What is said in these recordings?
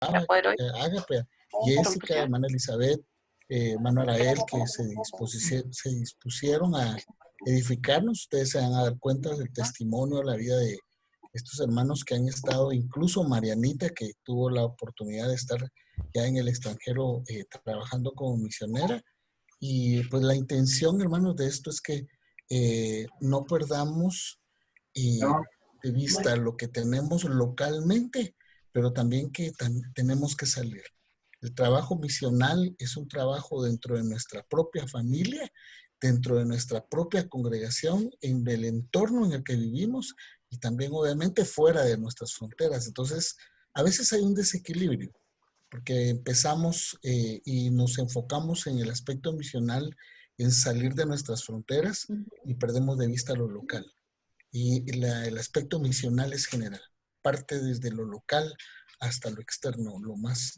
Ágape, Jessica, hermana Elizabeth, hermano Arael, que se dispusieron a edificarnos. Ustedes se van a dar cuenta del testimonio de la vida de estos hermanos que han estado, incluso Marianita, que tuvo la oportunidad de estar ya en el extranjero trabajando como misionera. Y pues la intención, hermanos, de esto es que no perdamos de vista lo que tenemos localmente, pero también que tenemos que salir. El trabajo misional es un trabajo dentro de nuestra propia familia, dentro de nuestra propia congregación, en el entorno en el que vivimos y también obviamente fuera de nuestras fronteras. Entonces, a veces hay un desequilibrio porque empezamos y nos enfocamos en el aspecto misional, en salir de nuestras fronteras y perdemos de vista lo local. Y el aspecto misional es general, parte desde lo local hasta lo externo,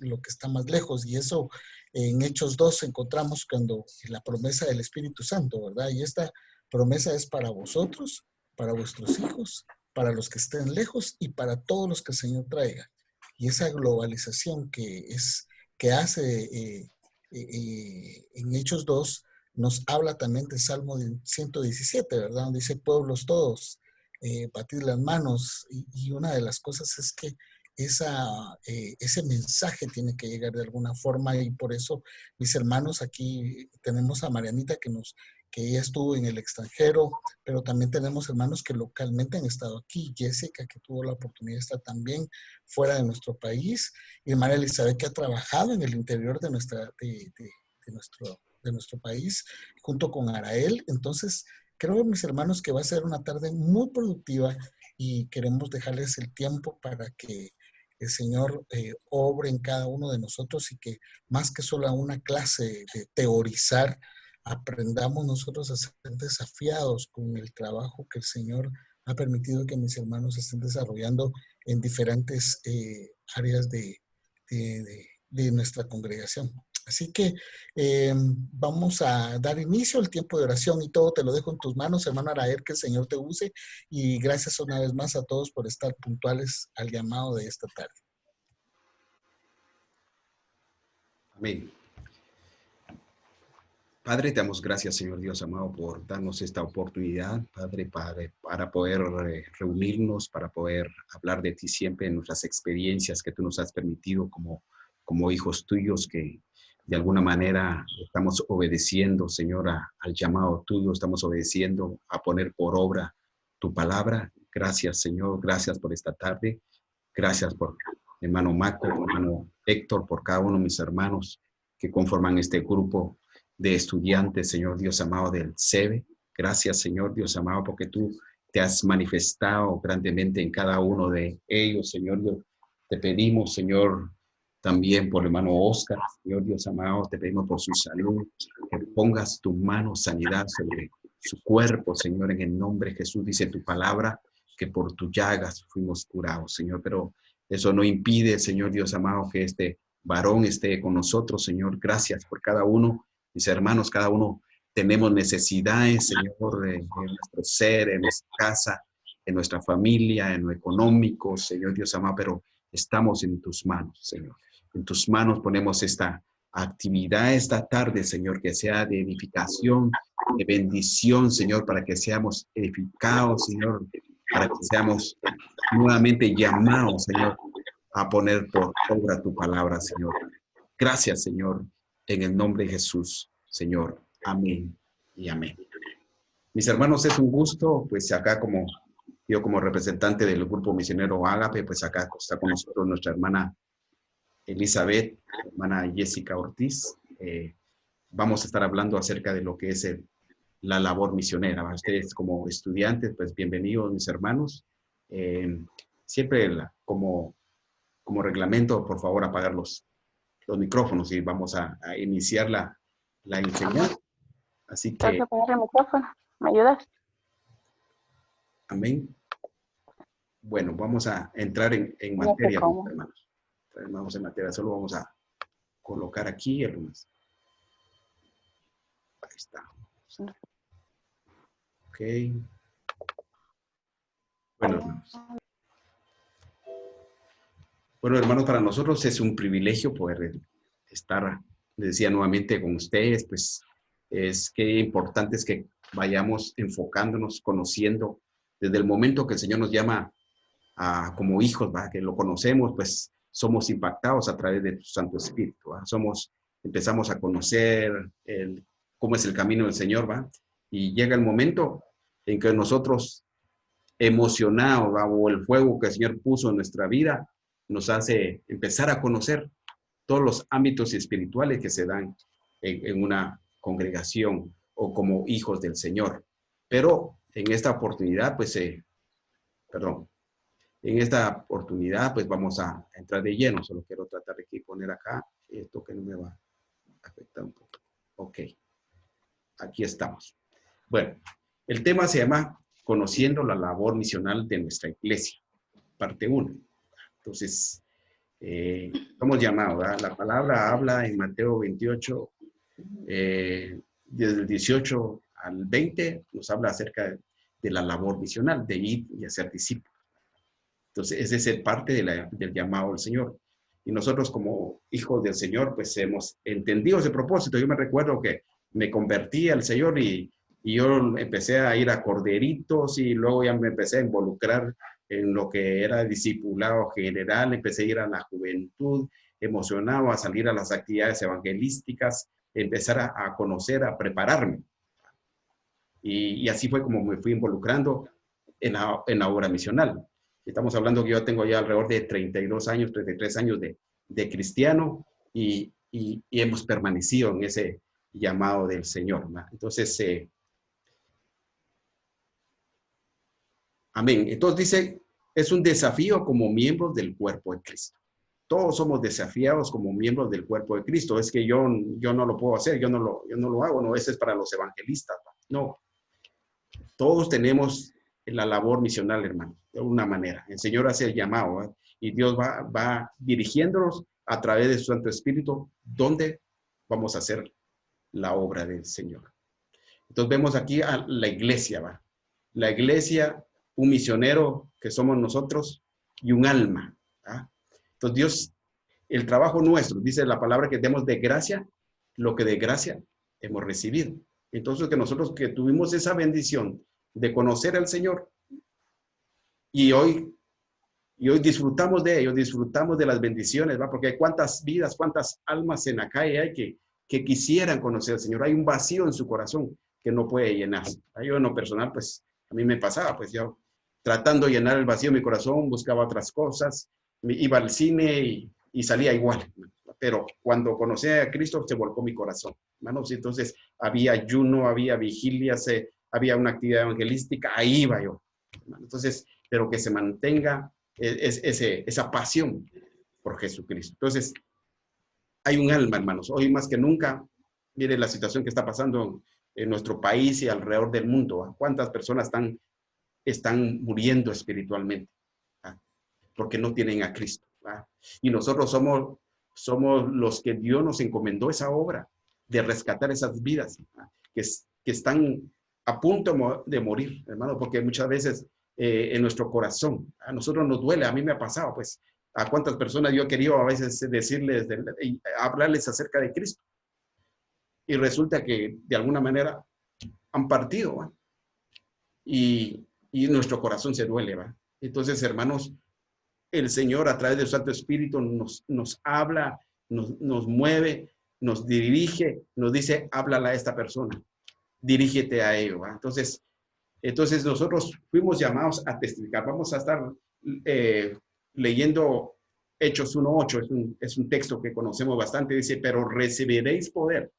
lo que está más lejos. Y eso en Hechos 2 encontramos cuando la promesa del Espíritu Santo, ¿verdad? Y esta promesa es para vosotros, para vuestros hijos, para los que estén lejos y para todos los que el Señor traiga. Y esa globalización que hace en Hechos 2 nos habla también del Salmo 117, ¿verdad? Donde dice pueblos todos, batir las manos. Y una de las cosas es que ese mensaje tiene que llegar de alguna forma y por eso mis hermanos aquí tenemos a Marianita que ella estuvo en el extranjero, pero también tenemos hermanos que localmente han estado aquí, Jessica que tuvo la oportunidad de estar también fuera de nuestro país y María Elizabeth que ha trabajado en el interior de nuestro país junto con Arael. Entonces creo, mis hermanos, que va a ser una tarde muy productiva y queremos dejarles el tiempo para que el Señor obre en cada uno de nosotros y que más que solo una clase de teorizar, aprendamos nosotros a ser desafiados con el trabajo que el Señor ha permitido que mis hermanos estén desarrollando en diferentes áreas de nuestra congregación. Así que vamos a dar inicio al tiempo de oración y todo te lo dejo en tus manos, hermano Arael, que el Señor te use y gracias una vez más a todos por estar puntuales al llamado de esta tarde. Amén. Padre, te damos gracias, Señor Dios amado, por darnos esta oportunidad, Padre, para poder reunirnos, para poder hablar de ti siempre en nuestras experiencias que tú nos has permitido como hijos tuyos, que de alguna manera estamos obedeciendo, Señor, al llamado tuyo, estamos obedeciendo a poner por obra tu palabra. Gracias, Señor, gracias por esta tarde. Gracias por hermano Marco, hermano Héctor, por cada uno de mis hermanos que conforman este grupo de estudiantes, Señor Dios amado, del SEBE. Gracias, Señor Dios amado, porque tú te has manifestado grandemente en cada uno de ellos, Señor Dios. Te pedimos, Señor, también por el hermano Oscar, Señor Dios amado, te pedimos por su salud, que pongas tu mano sanidad sobre su cuerpo, Señor, en el nombre de Jesús. Dice tu palabra que por tus llagas fuimos curados, Señor, pero eso no impide, Señor Dios amado, que este varón esté con nosotros, Señor. Gracias por cada uno. Mis hermanos, cada uno tenemos necesidades, Señor, en nuestro ser, en nuestra casa, en nuestra familia, en lo económico, Señor Dios amado, pero estamos en tus manos, Señor. En tus manos ponemos esta actividad esta tarde, Señor, que sea de edificación, de bendición, Señor, para que seamos edificados, Señor, para que seamos nuevamente llamados, Señor, a poner por obra tu palabra, Señor. Gracias, Señor, en el nombre de Jesús, Señor. Amén y amén. Mis hermanos, es un gusto, pues acá yo como representante del grupo misionero Ágape, pues acá está con nosotros nuestra hermana Elizabeth, hermana Jessica Ortiz. Vamos a estar hablando acerca de lo que es la labor misionera. Ustedes como estudiantes, pues bienvenidos, mis hermanos. Siempre como reglamento, por favor, apagar los micrófonos y vamos a iniciar la enseñanza. Así que... Tengo que apagar el micrófono. ¿Me ayudas? Amén. Bueno, vamos a entrar en materia, mis hermanos. Vamos en materia, solo vamos a colocar aquí algunas. Ahí está. Ok. Bueno, hermanos. Bueno, hermanos, para nosotros es un privilegio poder estar, decía nuevamente, con ustedes, pues es que importante es que vayamos enfocándonos, conociendo, desde el momento que el Señor nos llama como hijos, ¿va? Que lo conocemos, pues somos impactados a través de tu Santo Espíritu, ¿va? Empezamos a conocer cómo es el camino del Señor, ¿va? Y llega el momento en que nosotros, emocionados, ¿va? O el fuego que el Señor puso en nuestra vida, nos hace empezar a conocer todos los ámbitos espirituales que se dan en una congregación o como hijos del Señor. Pero en esta oportunidad, pues, en esta oportunidad, pues vamos a entrar de lleno. Solo quiero tratar de poner acá esto que no me va a afectar un poco. Ok, aquí estamos. Bueno, el tema se llama Conociendo la labor misional de nuestra iglesia, parte 1. Entonces, somos llamados, ¿verdad? La palabra habla en Mateo 28, desde el 18 al 20, nos habla acerca de la labor misional, de ir y hacer discípulos. Entonces, ese es parte del llamado del Señor. Y nosotros como hijos del Señor, pues hemos entendido ese propósito. Yo me recuerdo que me convertí al Señor y yo empecé a ir a corderitos y luego ya me empecé a involucrar en lo que era discipulado general, empecé a ir a la juventud, emocionado a salir a las actividades evangelísticas, empezar a conocer, a prepararme. Y así fue como me fui involucrando en la obra misional. Estamos hablando que yo tengo ya alrededor de 32 años, 33 años de cristiano y hemos permanecido en ese llamado del Señor, ¿no? Entonces, amén. Entonces dice, es un desafío como miembros del cuerpo de Cristo. Todos somos desafiados como miembros del cuerpo de Cristo. Es que yo no lo puedo hacer, yo no lo hago, no, ese es para los evangelistas. No, todos tenemos la labor misional, hermano, de alguna manera. El Señor hace el llamado, ¿eh? Y Dios va dirigiéndonos a través de su Santo Espíritu, ¿dónde vamos a hacer la obra del Señor? Entonces vemos aquí a la iglesia, ¿va? La iglesia, un misionero que somos nosotros y un alma, ¿va? Entonces Dios, el trabajo nuestro, dice la palabra que demos de gracia lo que de gracia hemos recibido. Entonces que nosotros que tuvimos esa bendición de conocer al Señor y hoy disfrutamos de ello, disfrutamos de las bendiciones, ¿va? Porque hay cuántas vidas, cuántas almas en la calle hay que quisieran conocer al Señor. Hay un vacío en su corazón que no puede llenarse. Yo en lo personal, pues a mí me pasaba, pues yo tratando de llenar el vacío de mi corazón, buscaba otras cosas, iba al cine y salía igual. Pero cuando conocí a Cristo se volcó mi corazón, hermanos. Entonces había ayuno, había vigilias, había una actividad evangelística, ahí iba yo. Entonces, pero que se mantenga esa pasión por Jesucristo. Entonces, hay un alma, hermanos. Hoy más que nunca, mire la situación que está pasando en nuestro país y alrededor del mundo. ¿Ah? ¿Cuántas personas están muriendo espiritualmente? ¿Ah? Porque no tienen a Cristo. ¿Ah? Y nosotros somos los que Dios nos encomendó esa obra de rescatar esas vidas, ¿ah? que están a punto de morir, hermano, porque muchas veces en nuestro corazón, a nosotros nos duele, a mí me ha pasado, pues, a cuántas personas yo he querido a veces decirles, hablarles acerca de Cristo, y resulta que de alguna manera han partido, ¿va? Y nuestro corazón se duele, ¿va? Entonces, hermanos, el Señor a través del Santo Espíritu nos habla, nos mueve, nos dirige, nos dice, háblale a esta persona, dirígete a ello, ¿va? Entonces nosotros fuimos llamados a testificar. Vamos a estar leyendo Hechos 1:8, es un texto que conocemos bastante, dice, pero recibiréis poder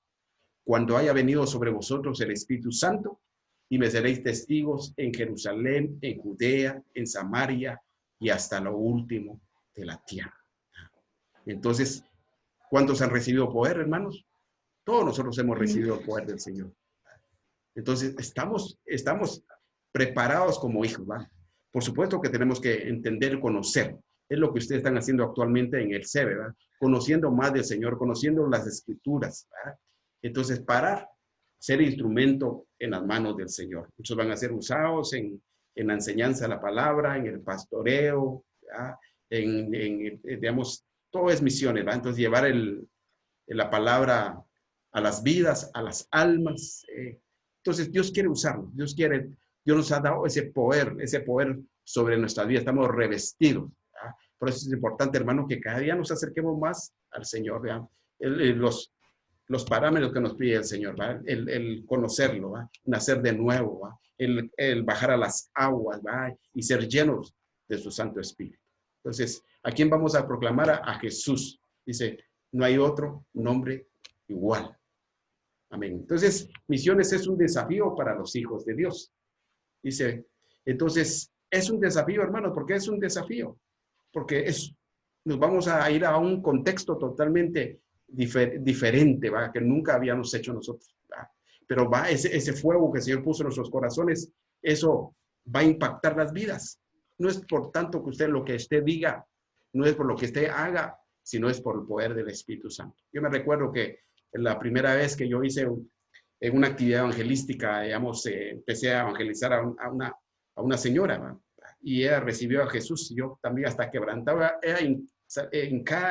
cuando haya venido sobre vosotros el Espíritu Santo y me seréis testigos en Jerusalén, en Judea, en Samaria y hasta lo último de la tierra. Entonces, ¿cuántos han recibido poder, hermanos? Todos nosotros hemos recibido el poder del Señor. Entonces, estamos preparados como hijos, ¿va? Por supuesto que tenemos que entender, conocer. Es lo que ustedes están haciendo actualmente en el CEBE, ¿verdad? Conociendo más del Señor, conociendo las Escrituras, ¿verdad? Entonces, para ser instrumento en las manos del Señor. Muchos van a ser usados en la enseñanza de la palabra, en el pastoreo, ¿verdad? digamos, todo es misiones, ¿va? Entonces, llevar la palabra a las vidas, a las almas. Entonces, Dios quiere usarnos. Dios nos ha dado ese poder sobre nuestras vidas. Estamos revestidos. ¿Va? Por eso es importante, hermano, que cada día nos acerquemos más al Señor. ¿Va? Los parámetros que nos pide el Señor, ¿va? El conocerlo, ¿va? Nacer de nuevo, ¿va? El bajar a las aguas, ¿va? Y ser llenos de su Santo Espíritu. Entonces, ¿a quién vamos a proclamar? A Jesús. Dice, no hay otro nombre igual. Amén. Entonces, misiones es un desafío para los hijos de Dios. Dice, entonces, es un desafío, hermano. ¿Por qué es un desafío? Porque nos vamos a ir a un contexto totalmente diferente, ¿va? Que nunca habíamos hecho nosotros, ¿va? Pero va ese fuego que el Señor puso en nuestros corazones, eso va a impactar las vidas. No es por tanto que lo que usted diga, no es por lo que usted haga, sino es por el poder del Espíritu Santo. Yo me recuerdo que la primera vez que yo hice una actividad evangelística, digamos, empecé a evangelizar a una señora, ¿va? Y ella recibió a Jesús, y yo también hasta quebrantaba, ella hincada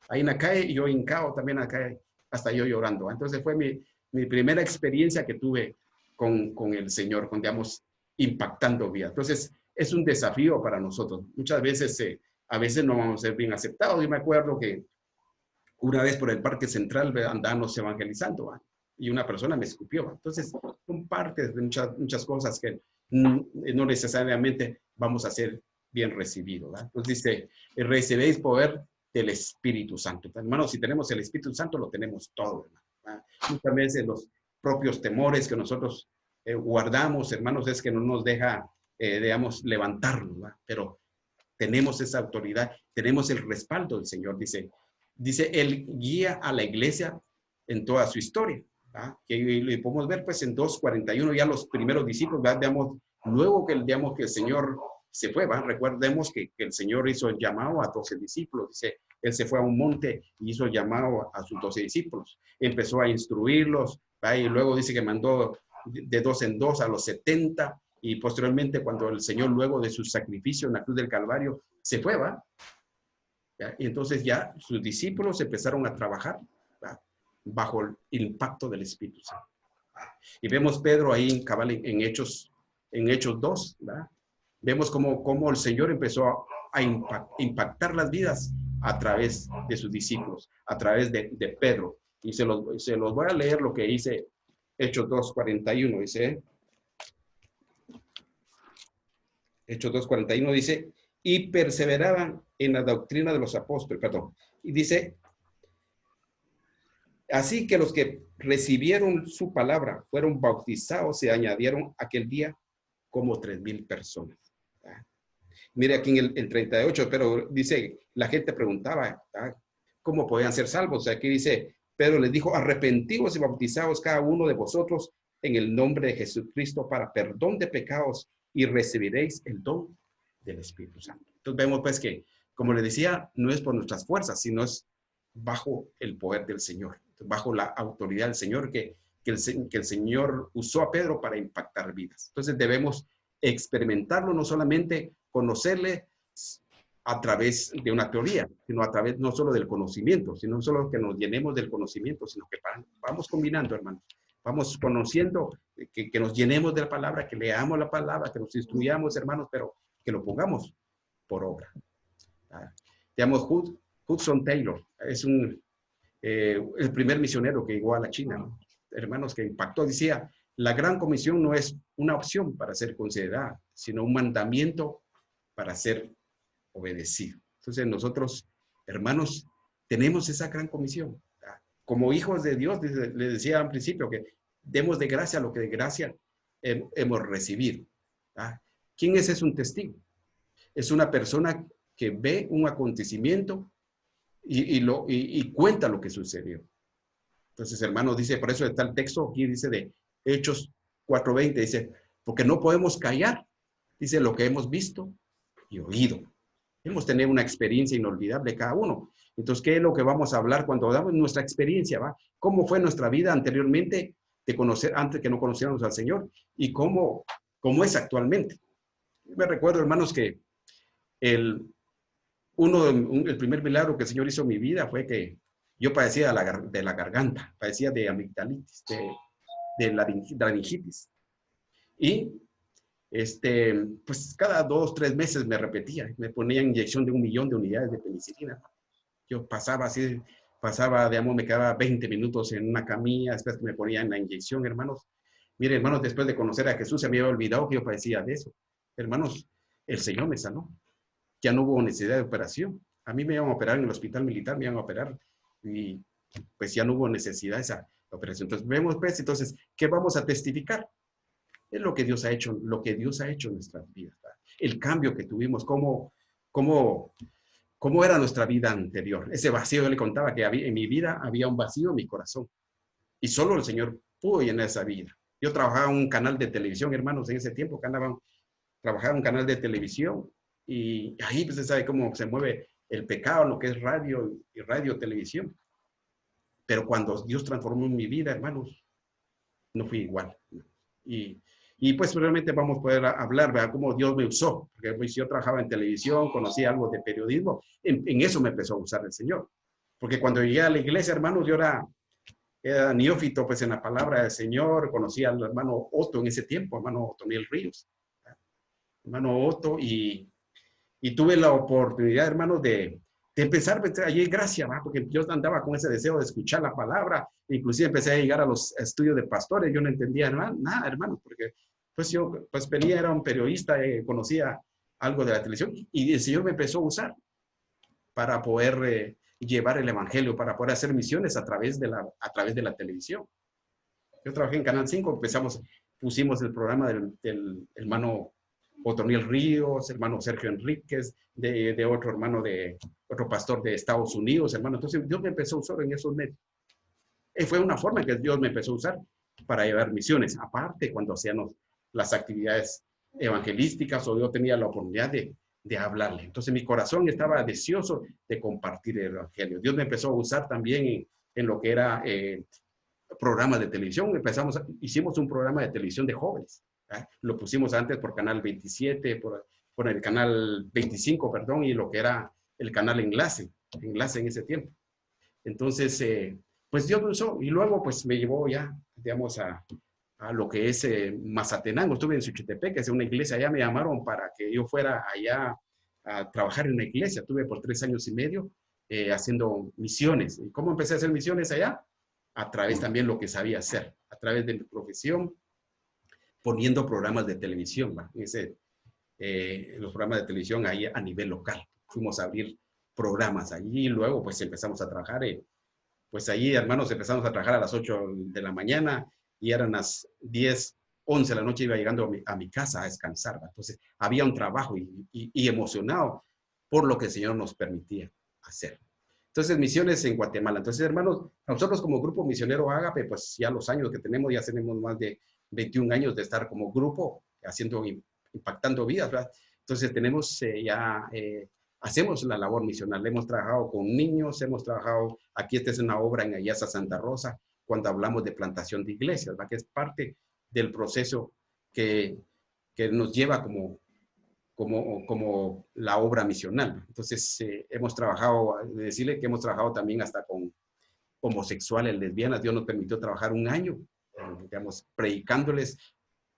ahí en la calle, y yo hincado también acá, hasta yo llorando. Entonces fue mi primera experiencia que tuve con el Señor, digamos, impactando vida. Entonces es un desafío para nosotros. Muchas veces, a veces no vamos a ser bien aceptados. Yo me acuerdo que una vez por el Parque Central andábamos evangelizando, ¿va? Y una persona me escupió, ¿va? Entonces son partes de muchas cosas que no necesariamente vamos a ser bien recibidos, ¿va? Entonces dice, recibiréis poder del Espíritu Santo. Hermanos, si tenemos el Espíritu Santo, lo tenemos todo, ¿va? Muchas veces los propios temores que nosotros guardamos, hermanos, es que no nos deja, digamos, levantarnos, ¿va? Pero tenemos esa autoridad, tenemos el respaldo del Señor. Dice, Él guía a la iglesia en toda su historia, ¿va? Que le podemos ver pues en 2:41 ya los primeros discípulos, ¿va? Digamos, luego que el Señor se fue, ¿va? Recordemos que el Señor hizo el llamado a 12 discípulos. Dice, Él se fue a un monte y hizo el llamado a sus 12 discípulos. Empezó a instruirlos, ¿va? Y luego dice que mandó de 2 en 2 a los 70, y posteriormente cuando el Señor, luego de su sacrificio en la cruz del Calvario, se fue, ¿va? ¿Ya? Y entonces ya sus discípulos empezaron a trabajar, ¿va? Bajo el impacto del Espíritu Santo. Y vemos Pedro ahí en Hechos 2, ¿va? Vemos cómo el Señor empezó a impactar las vidas a través de sus discípulos, a través de Pedro. Y se los voy a leer lo que dice Hechos 2:41, dice. Hechos 2:41 dice, y perseveraban en la doctrina de los apóstoles, perdón. Y dice, así que los que recibieron su palabra fueron bautizados, se añadieron aquel día como 3,000 personas. ¿Ah? Mire aquí en el 38, pero dice, la gente preguntaba, ¿ah? ¿Cómo podían ser salvos? Aquí dice, Pedro les dijo, arrepentidos y bautizados cada uno de vosotros en el nombre de Jesucristo para perdón de pecados y recibiréis el don del Espíritu Santo. Entonces vemos pues que, como les decía, no es por nuestras fuerzas, sino es bajo el poder del Señor, bajo la autoridad del Señor que el Señor usó a Pedro para impactar vidas. Entonces debemos experimentarlo, no solamente conocerle a través de una teoría, sino a través no solo del conocimiento, sino solo que nos llenemos del conocimiento, sino que vamos combinando, hermanos. Vamos conociendo, que nos llenemos de la palabra, que leamos la palabra, que nos instruyamos, hermanos, pero que lo pongamos por obra. Digamos, Hudson Taylor es el primer misionero que llegó a la China, ¿no? Hermanos, que impactó. Decía, la gran comisión no es una opción para ser considerada, sino un mandamiento para ser obedecido. Entonces nosotros, hermanos, tenemos esa gran comisión. Como hijos de Dios, les decía al principio que demos de gracia lo que de gracia hemos recibido. ¿Quién es un testigo? Es una persona que ve un acontecimiento y cuenta lo que sucedió. Entonces, hermanos, dice, por eso está el texto aquí, dice de Hechos 4:20, dice, porque no podemos callar, dice, lo que hemos visto y oído. Debemos tener una experiencia inolvidable cada uno. Entonces, ¿qué es lo que vamos a hablar cuando damos nuestra experiencia? ¿Va? ¿Cómo fue nuestra vida anteriormente antes que no conociéramos al Señor? ¿Y cómo es actualmente? Me recuerdo, hermanos, que el primer milagro que el Señor hizo en mi vida fue que yo padecía de la garganta, padecía de amigdalitis, de laringitis. Y pues cada 2, 3 meses me repetía, me ponía inyección de 1 millón de unidades de penicilina. Yo pasaba así, digamos, me quedaba 20 minutos en una camilla, después que me ponían la inyección, hermanos. Mire, hermanos, después de conocer a Jesús, se me había olvidado que yo padecía de eso. Hermanos, el Señor me sanó. Ya no hubo necesidad de operación. A mí me iban a operar en el hospital militar, me iban a operar y pues ya no hubo necesidad de esa operación. Entonces, vemos pues, entonces, ¿qué vamos a testificar? Es lo que Dios ha hecho, en nuestras vidas. ¿Verdad? El cambio que tuvimos, cómo era nuestra vida anterior. Ese vacío, yo le contaba que en mi vida había un vacío en mi corazón. Y solo el Señor pudo llenar esa vida. Yo trabajaba en un canal de televisión, hermanos, en ese tiempo trabajaba en un canal de televisión. Y ahí pues se sabe cómo se mueve el pecado, lo que es radio y radio, televisión. Pero cuando Dios transformó mi vida, hermanos, no fui igual. Y pues realmente vamos a poder hablar, ¿verdad? Cómo Dios me usó. Porque pues, yo trabajaba en televisión, conocía algo de periodismo. En eso me empezó a usar el Señor. Porque cuando llegué a la iglesia, hermanos, yo era neófito pues en la palabra del Señor. Conocía al hermano Otto en ese tiempo, hermano Otoniel Ríos. Hermano Otto, y tuve la oportunidad, hermanos, de empezar pues, allí gracia, ¿va? Porque yo andaba con ese deseo de escuchar la palabra, inclusive empecé a llegar a los estudios de pastores, yo no entendía nada, hermanos, porque pues yo pues venía, era un periodista, conocía algo de la televisión, y el Señor me empezó a usar para poder llevar el evangelio, para poder hacer misiones a través de la televisión. Yo trabajé en Canal 5, pusimos el programa del hermano Otoniel Ríos, hermano Sergio Enríquez, de otro hermano, otro pastor de Estados Unidos, hermano. Entonces Dios me empezó a usar en esos medios. Y fue una forma en que Dios me empezó a usar para llevar misiones. Aparte, cuando hacíamos las actividades evangelísticas o yo tenía la oportunidad de hablarle. Entonces mi corazón estaba deseoso de compartir el evangelio. Dios me empezó a usar también en lo que era programas de televisión. Hicimos un programa de televisión de jóvenes. Lo pusimos antes por Canal 27, por el Canal 25, perdón, y lo que era el canal Enlace en ese tiempo. Entonces, pues Dios me usó y luego pues me llevó ya, digamos, a lo que es Mazatenango. Estuve en Suchitepec, que es una iglesia, allá me llamaron para que yo fuera allá a trabajar en una iglesia. Estuve por 3 años y medio haciendo misiones. ¿Y cómo empecé a hacer misiones allá? A través también lo que sabía hacer, a través de mi profesión, poniendo programas de televisión, los programas de televisión ahí a nivel local. Fuimos a abrir programas allí y luego pues empezamos a trabajar, pues allí, hermanos, empezamos a trabajar a las 8 de la mañana y eran las 10, 11 de la noche, iba llegando a mi casa a descansar. Entonces había un trabajo y emocionado por lo que el Señor nos permitía hacer. Entonces, misiones en Guatemala. Entonces, hermanos, nosotros como Grupo Misionero Ágape, pues ya los años que tenemos, ya tenemos más de 21 años de estar como grupo, impactando vidas, ¿verdad? Entonces, hacemos la labor misional. Hemos trabajado con niños, hemos trabajado, aquí esta es una obra en Ayasa, Santa Rosa, cuando hablamos de plantación de iglesias, ¿verdad? Que es parte del proceso que nos lleva como la obra misional. Entonces, hemos trabajado, decirle que hemos trabajado también hasta con homosexuales, lesbianas. Dios nos permitió trabajar 1 año, digamos, predicándoles.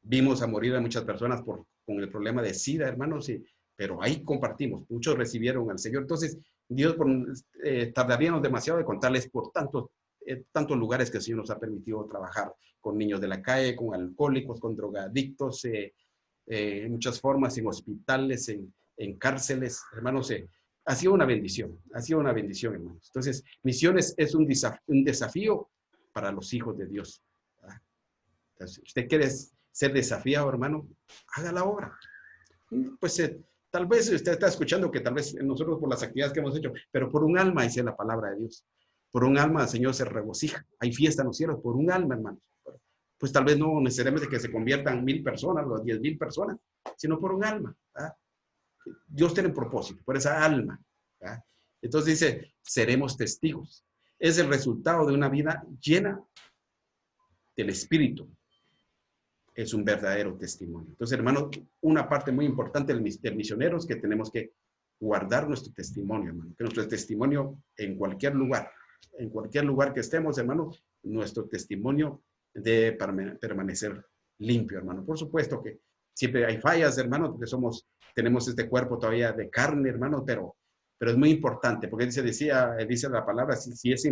Vimos a morir a muchas personas con el problema de SIDA, hermanos, pero ahí compartimos. Muchos recibieron al Señor. Entonces, Dios, tardaríamos demasiado de contarles por tantos lugares que el Señor nos ha permitido trabajar con niños de la calle, con alcohólicos, con drogadictos, en muchas formas, en hospitales, en cárceles, hermanos, ha sido una bendición, hermanos. Entonces, misiones es un desafío para los hijos de Dios. ¿Verdad? Entonces, usted quiere ser desafiado, hermano, haga la obra. Pues tal vez usted está escuchando que tal vez nosotros por las actividades que hemos hecho, pero por un alma, dice la palabra de Dios. Por un alma el Señor se regocija. Hay fiesta en los cielos por un alma, hermanos. Pues tal vez no necesariamente que se conviertan 1000 personas o 10,000 personas, sino por un alma. ¿Verdad? Dios tiene un propósito, por esa alma. ¿Verdad? Entonces dice, seremos testigos. Es el resultado de una vida llena del Espíritu. Es un verdadero testimonio. Entonces, hermanos, una parte muy importante del misionero es que tenemos que guardar nuestro testimonio, hermano. Que nuestro testimonio en cualquier lugar que estemos, hermano, nuestro testimonio debe permanecer limpio, hermano. Por supuesto que siempre hay fallas, hermano, porque tenemos este cuerpo todavía de carne, hermano, pero es muy importante, porque dice la palabra, si es,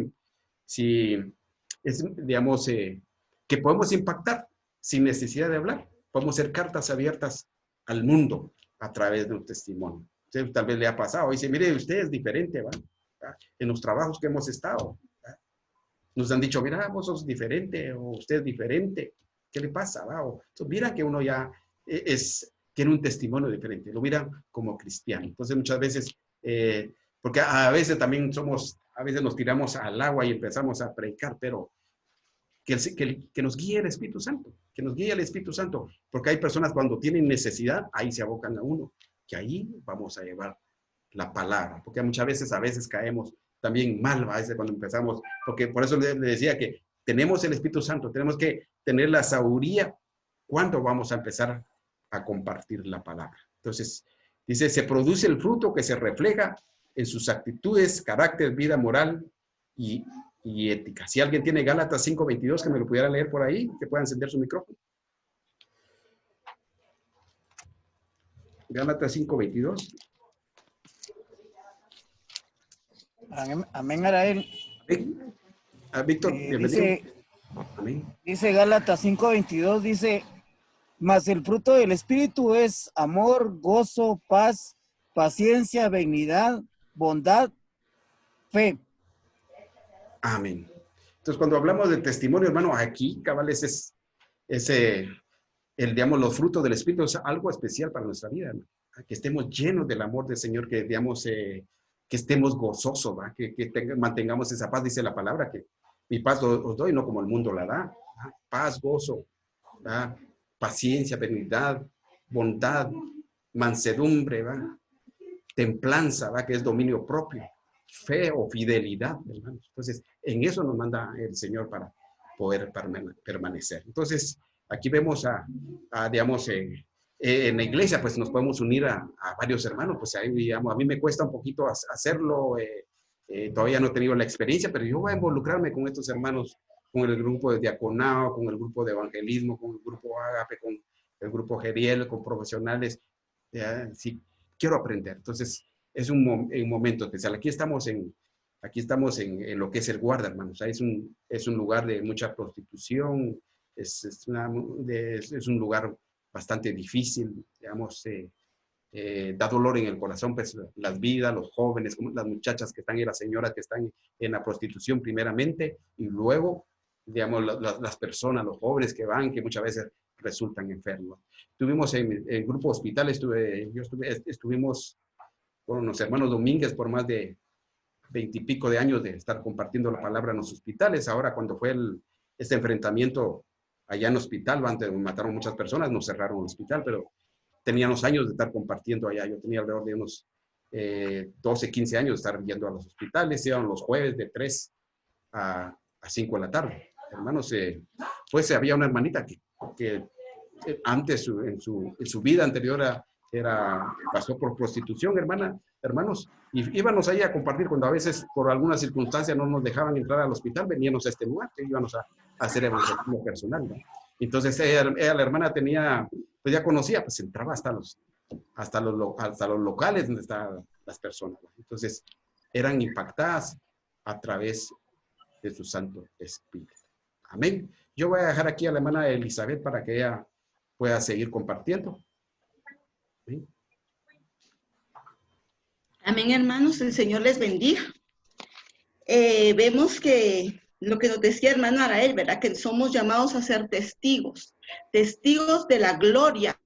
digamos, que podemos impactar sin necesidad de hablar. Podemos ser cartas abiertas al mundo a través de un testimonio. Usted tal vez le ha pasado, dice, mire, usted es diferente, ¿va? En los trabajos que hemos estado, ¿va? Nos han dicho, mira, vos sos diferente, o usted es diferente, ¿qué le pasa? ¿Va? Entonces, mira que uno ya tiene un testimonio diferente, lo miran como cristiano. Entonces, muchas veces, porque a veces también a veces nos tiramos al agua y empezamos a predicar, pero que nos guíe el Espíritu Santo, que nos guíe el Espíritu Santo, porque hay personas cuando tienen necesidad, ahí se abocan a uno, que ahí vamos a llevar la palabra, porque muchas veces, caemos también mal, a veces cuando empezamos, porque por eso le decía que tenemos el Espíritu Santo, tenemos que tener la sabiduría cuando vamos a empezar a compartir la palabra. Entonces, dice, se produce el fruto que se refleja en sus actitudes, carácter, vida moral y ética. Si alguien tiene Gálatas 5:22, que me lo pudiera leer por ahí, que pueda encender su micrófono. Gálatas 5:22. Amén, Arael. Víctor, bienvenido. Amén. Dice Gálatas 5:22, dice, mas el fruto del Espíritu es amor, gozo, paz, paciencia, benignidad, bondad, fe. Amén. Entonces, cuando hablamos del testimonio, hermano, aquí, cabales, digamos, los frutos del Espíritu es algo especial para nuestra vida, hermano. Que estemos llenos del amor del Señor, que, digamos, que estemos gozosos, ¿va? Que mantengamos esa paz, dice la palabra, que mi paz os doy, no como el mundo la da. ¿Va? Paz, gozo, ¿va? Paciencia, benignidad, bondad, mansedumbre, ¿va? Templanza, ¿va? Que es dominio propio. Fe o fidelidad, hermanos. Entonces, en eso nos manda el Señor para poder permanecer. Entonces, aquí vemos digamos, en la iglesia, pues nos podemos unir a varios hermanos. Pues ahí, digamos, a mí me cuesta un poquito hacerlo. Todavía no he tenido la experiencia, pero yo voy a involucrarme con estos hermanos, con el grupo de diaconado, con el grupo de evangelismo, con el grupo Ágape, con el grupo Geriel, con profesionales. Sí, quiero aprender. Entonces, es un momento especial. Aquí estamos en lo que es el Guarda, hermanos. Es un lugar de mucha prostitución, es un lugar bastante difícil, digamos, da dolor en el corazón, pues las vidas, los jóvenes, las muchachas que están y las señoras que están en la prostitución primeramente, y luego, digamos, las personas, los jóvenes que van, que muchas veces resultan enfermos. Estuvimos en el grupo hospital, estuvimos con los hermanos Domínguez por más de 20 y pico de años de estar compartiendo la palabra en los hospitales. Ahora, cuando fue este enfrentamiento allá en el hospital, antes mataron muchas personas, nos cerraron el hospital, pero teníamos años de estar compartiendo allá. Yo tenía alrededor de unos 12, 15 años de estar yendo a los hospitales. Iban los jueves de 3 a 5 de la tarde. Hermanos, pues había una hermanita que antes, en su vida anterior, pasó por prostitución, hermanos, y íbamos ahí a compartir cuando a veces por alguna circunstancia no nos dejaban entrar al hospital, veníamos a este lugar, que íbamos a hacer evangelismo personal, ¿no? Entonces ella, la hermana tenía, pues ya conocía, pues entraba hasta los locales donde estaban las personas, ¿no? Entonces eran impactadas a través de su Santo Espíritu. Amén. Yo voy a dejar aquí a la hermana Elizabeth para que ella pueda seguir compartiendo. ¿Sí? Amén, hermanos, el Señor les bendiga. Vemos que lo que nos decía hermano Arael, ¿verdad? Que somos llamados a ser testigos de la gloria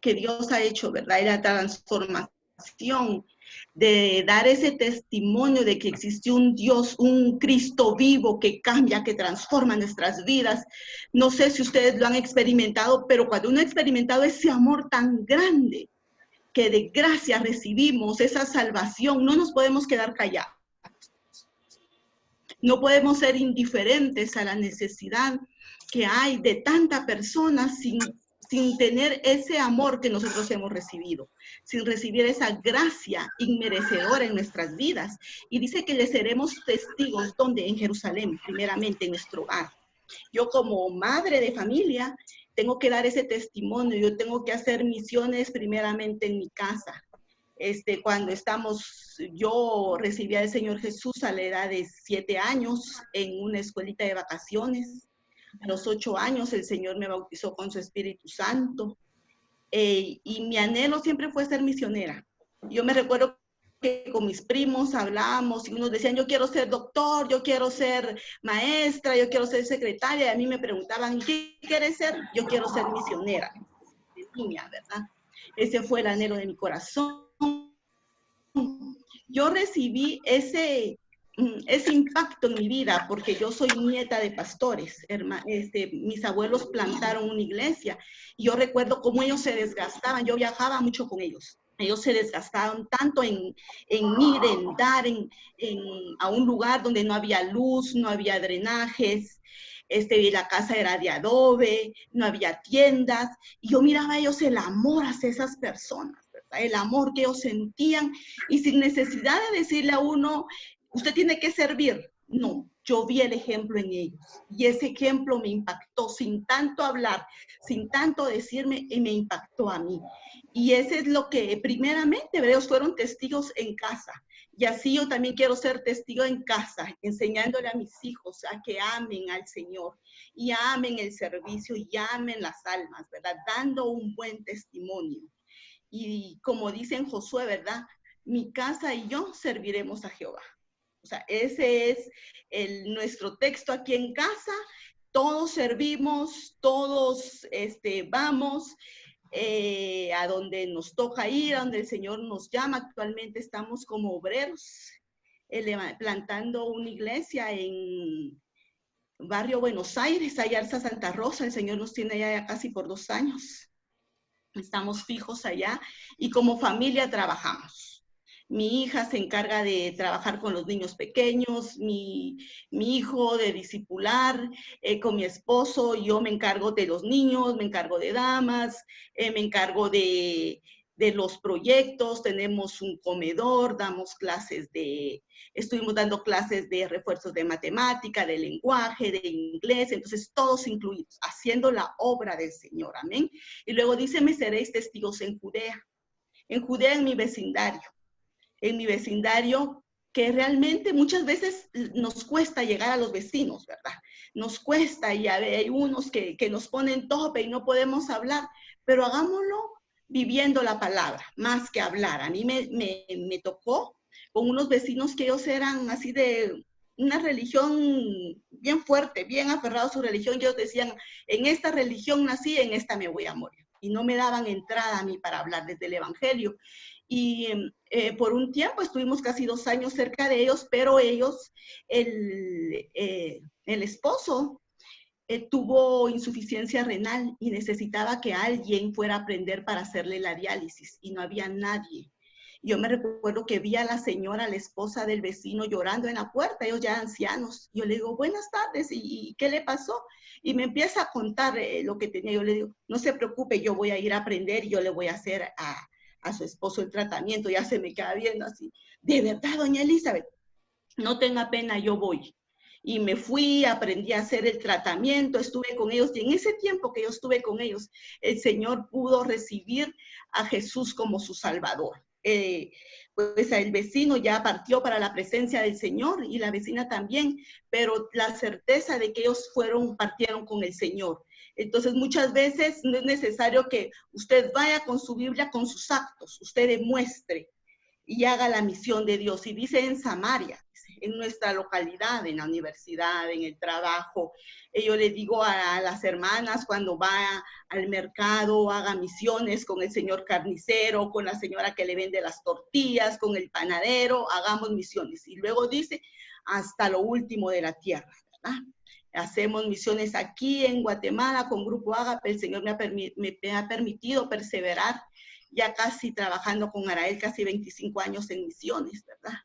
que Dios ha hecho, ¿verdad? Y la transformación, de dar ese testimonio de que existe un Dios, un Cristo vivo que cambia, que transforma nuestras vidas. No sé si ustedes lo han experimentado, pero cuando uno ha experimentado ese amor tan grande, que de gracia recibimos esa salvación, no nos podemos quedar callados. No podemos ser indiferentes a la necesidad que hay de tantas personas sin tener ese amor que nosotros hemos recibido, sin recibir esa gracia inmerecedora en nuestras vidas. Y dice que le seremos testigos, ¿dónde? En Jerusalén, primeramente en nuestro hogar. Yo como madre de familia tengo que dar ese testimonio, yo tengo que hacer misiones primeramente en mi casa. Yo recibí al Señor Jesús a la edad de 7 años en una escuelita de vacaciones. A los 8 años el Señor me bautizó con su Espíritu Santo. Y mi anhelo siempre fue ser misionera. Yo me recuerdo que con mis primos hablábamos y unos decían, yo quiero ser doctor, yo quiero ser maestra, yo quiero ser secretaria. Y a mí me preguntaban, ¿qué quieres ser? Yo quiero ser misionera. De niña, ¿verdad? Ese fue el anhelo de mi corazón. Yo recibí ese impacto en mi vida porque yo soy nieta de pastores. Mis abuelos plantaron una iglesia y yo recuerdo cómo ellos se desgastaban. Yo viajaba mucho con ellos. Ellos se desgastaban tanto en ir, en dar a un lugar donde no había luz, no había drenajes, la casa era de adobe, no había tiendas, y yo miraba a ellos el amor hacia esas personas, ¿verdad? El amor que ellos sentían, y sin necesidad de decirle a uno, usted tiene que servir. No, yo vi el ejemplo en ellos, y ese ejemplo me impactó, sin tanto hablar, sin tanto decirme, y me impactó a mí. Y ese es lo que primeramente ellos fueron testigos en casa. Y así yo también quiero ser testigo en casa, enseñándole a mis hijos a que amen al Señor y amen el servicio y amen las almas, ¿verdad? Dando un buen testimonio. Y como dice en Josué, ¿verdad? Mi casa y yo serviremos a Jehová. O sea, ese es nuestro texto aquí en casa. Todos servimos, todos vamos a donde nos toca ir, a donde el Señor nos llama. Actualmente estamos como obreros plantando una iglesia en barrio Buenos Aires, Ayarza Santa Rosa. El Señor nos tiene allá ya casi por 2 años. Estamos fijos allá y como familia trabajamos. Mi hija se encarga de trabajar con los niños pequeños, mi hijo de discipular, con mi esposo. Yo me encargo de los niños, me encargo de damas, me encargo de los proyectos. Tenemos un comedor, estuvimos dando clases de refuerzos de matemática, de lenguaje, de inglés, entonces todos incluidos, haciendo la obra del Señor, amén. Y luego dice, me seréis testigos en Judea, en mi vecindario, que realmente muchas veces nos cuesta llegar a los vecinos, ¿verdad? Nos cuesta, y hay unos que nos ponen tope y no podemos hablar, pero hagámoslo viviendo la palabra, más que hablar. A mí me tocó con unos vecinos que ellos eran así de una religión bien fuerte, bien aferrados a su religión, y ellos decían, en esta religión nací, en esta me voy a morir. Y no me daban entrada a mí para hablarles del evangelio. Y por un tiempo estuvimos casi 2 años cerca de ellos, pero ellos, el esposo tuvo insuficiencia renal y necesitaba que alguien fuera a aprender para hacerle la diálisis y no había nadie. Yo me recuerdo que vi a la señora, la esposa del vecino, llorando en la puerta, ellos ya ancianos. Yo le digo, buenas tardes, ¿y qué le pasó? Y me empieza a contar lo que tenía. Yo le digo, no se preocupe, yo voy a ir a aprender y yo le voy a hacer a su esposo el tratamiento. Ya se me queda viendo así. De verdad, doña Elizabeth, no tenga pena, yo voy. Y me fui, aprendí a hacer el tratamiento, estuve con ellos, y en ese tiempo que yo estuve con ellos, el Señor pudo recibir a Jesús como su Salvador. Pues el vecino ya partió para la presencia del Señor y la vecina también, pero la certeza de que ellos partieron con el Señor. Entonces muchas veces no es necesario que usted vaya con su Biblia, con sus actos, usted demuestre y haga la misión de Dios. Y dice en Samaria, en nuestra localidad, en la universidad, en el trabajo, yo le digo a las hermanas cuando va al mercado, haga misiones con el señor carnicero, con la señora que le vende las tortillas, con el panadero, hagamos misiones. Y luego dice, hasta lo último de la tierra, ¿verdad? Hacemos misiones aquí en Guatemala con Grupo Ágape. El Señor me ha permitido perseverar, ya casi trabajando con Arael, casi 25 años en misiones, ¿verdad?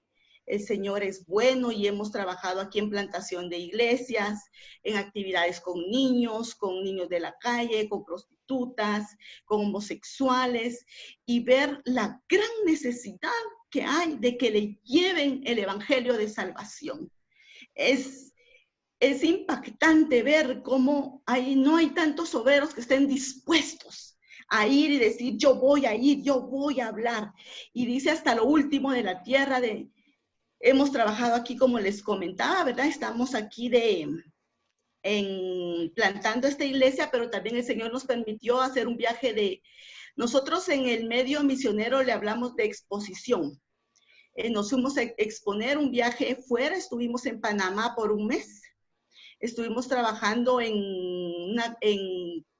El Señor es bueno y hemos trabajado aquí en plantación de iglesias, en actividades con niños de la calle, con prostitutas, con homosexuales, y ver la gran necesidad que hay de que le lleven el evangelio de salvación. Es impactante ver cómo no hay tantos obreros que estén dispuestos a ir y decir, yo voy a ir, yo voy a hablar. Y dice hasta lo último de la tierra. Hemos trabajado aquí, como les comentaba, ¿verdad? Estamos aquí plantando esta iglesia, pero también el Señor nos permitió hacer un viaje nosotros en el medio misionero le hablamos de exposición. Nos fuimos a exponer un viaje fuera, estuvimos en Panamá por un mes. Estuvimos trabajando en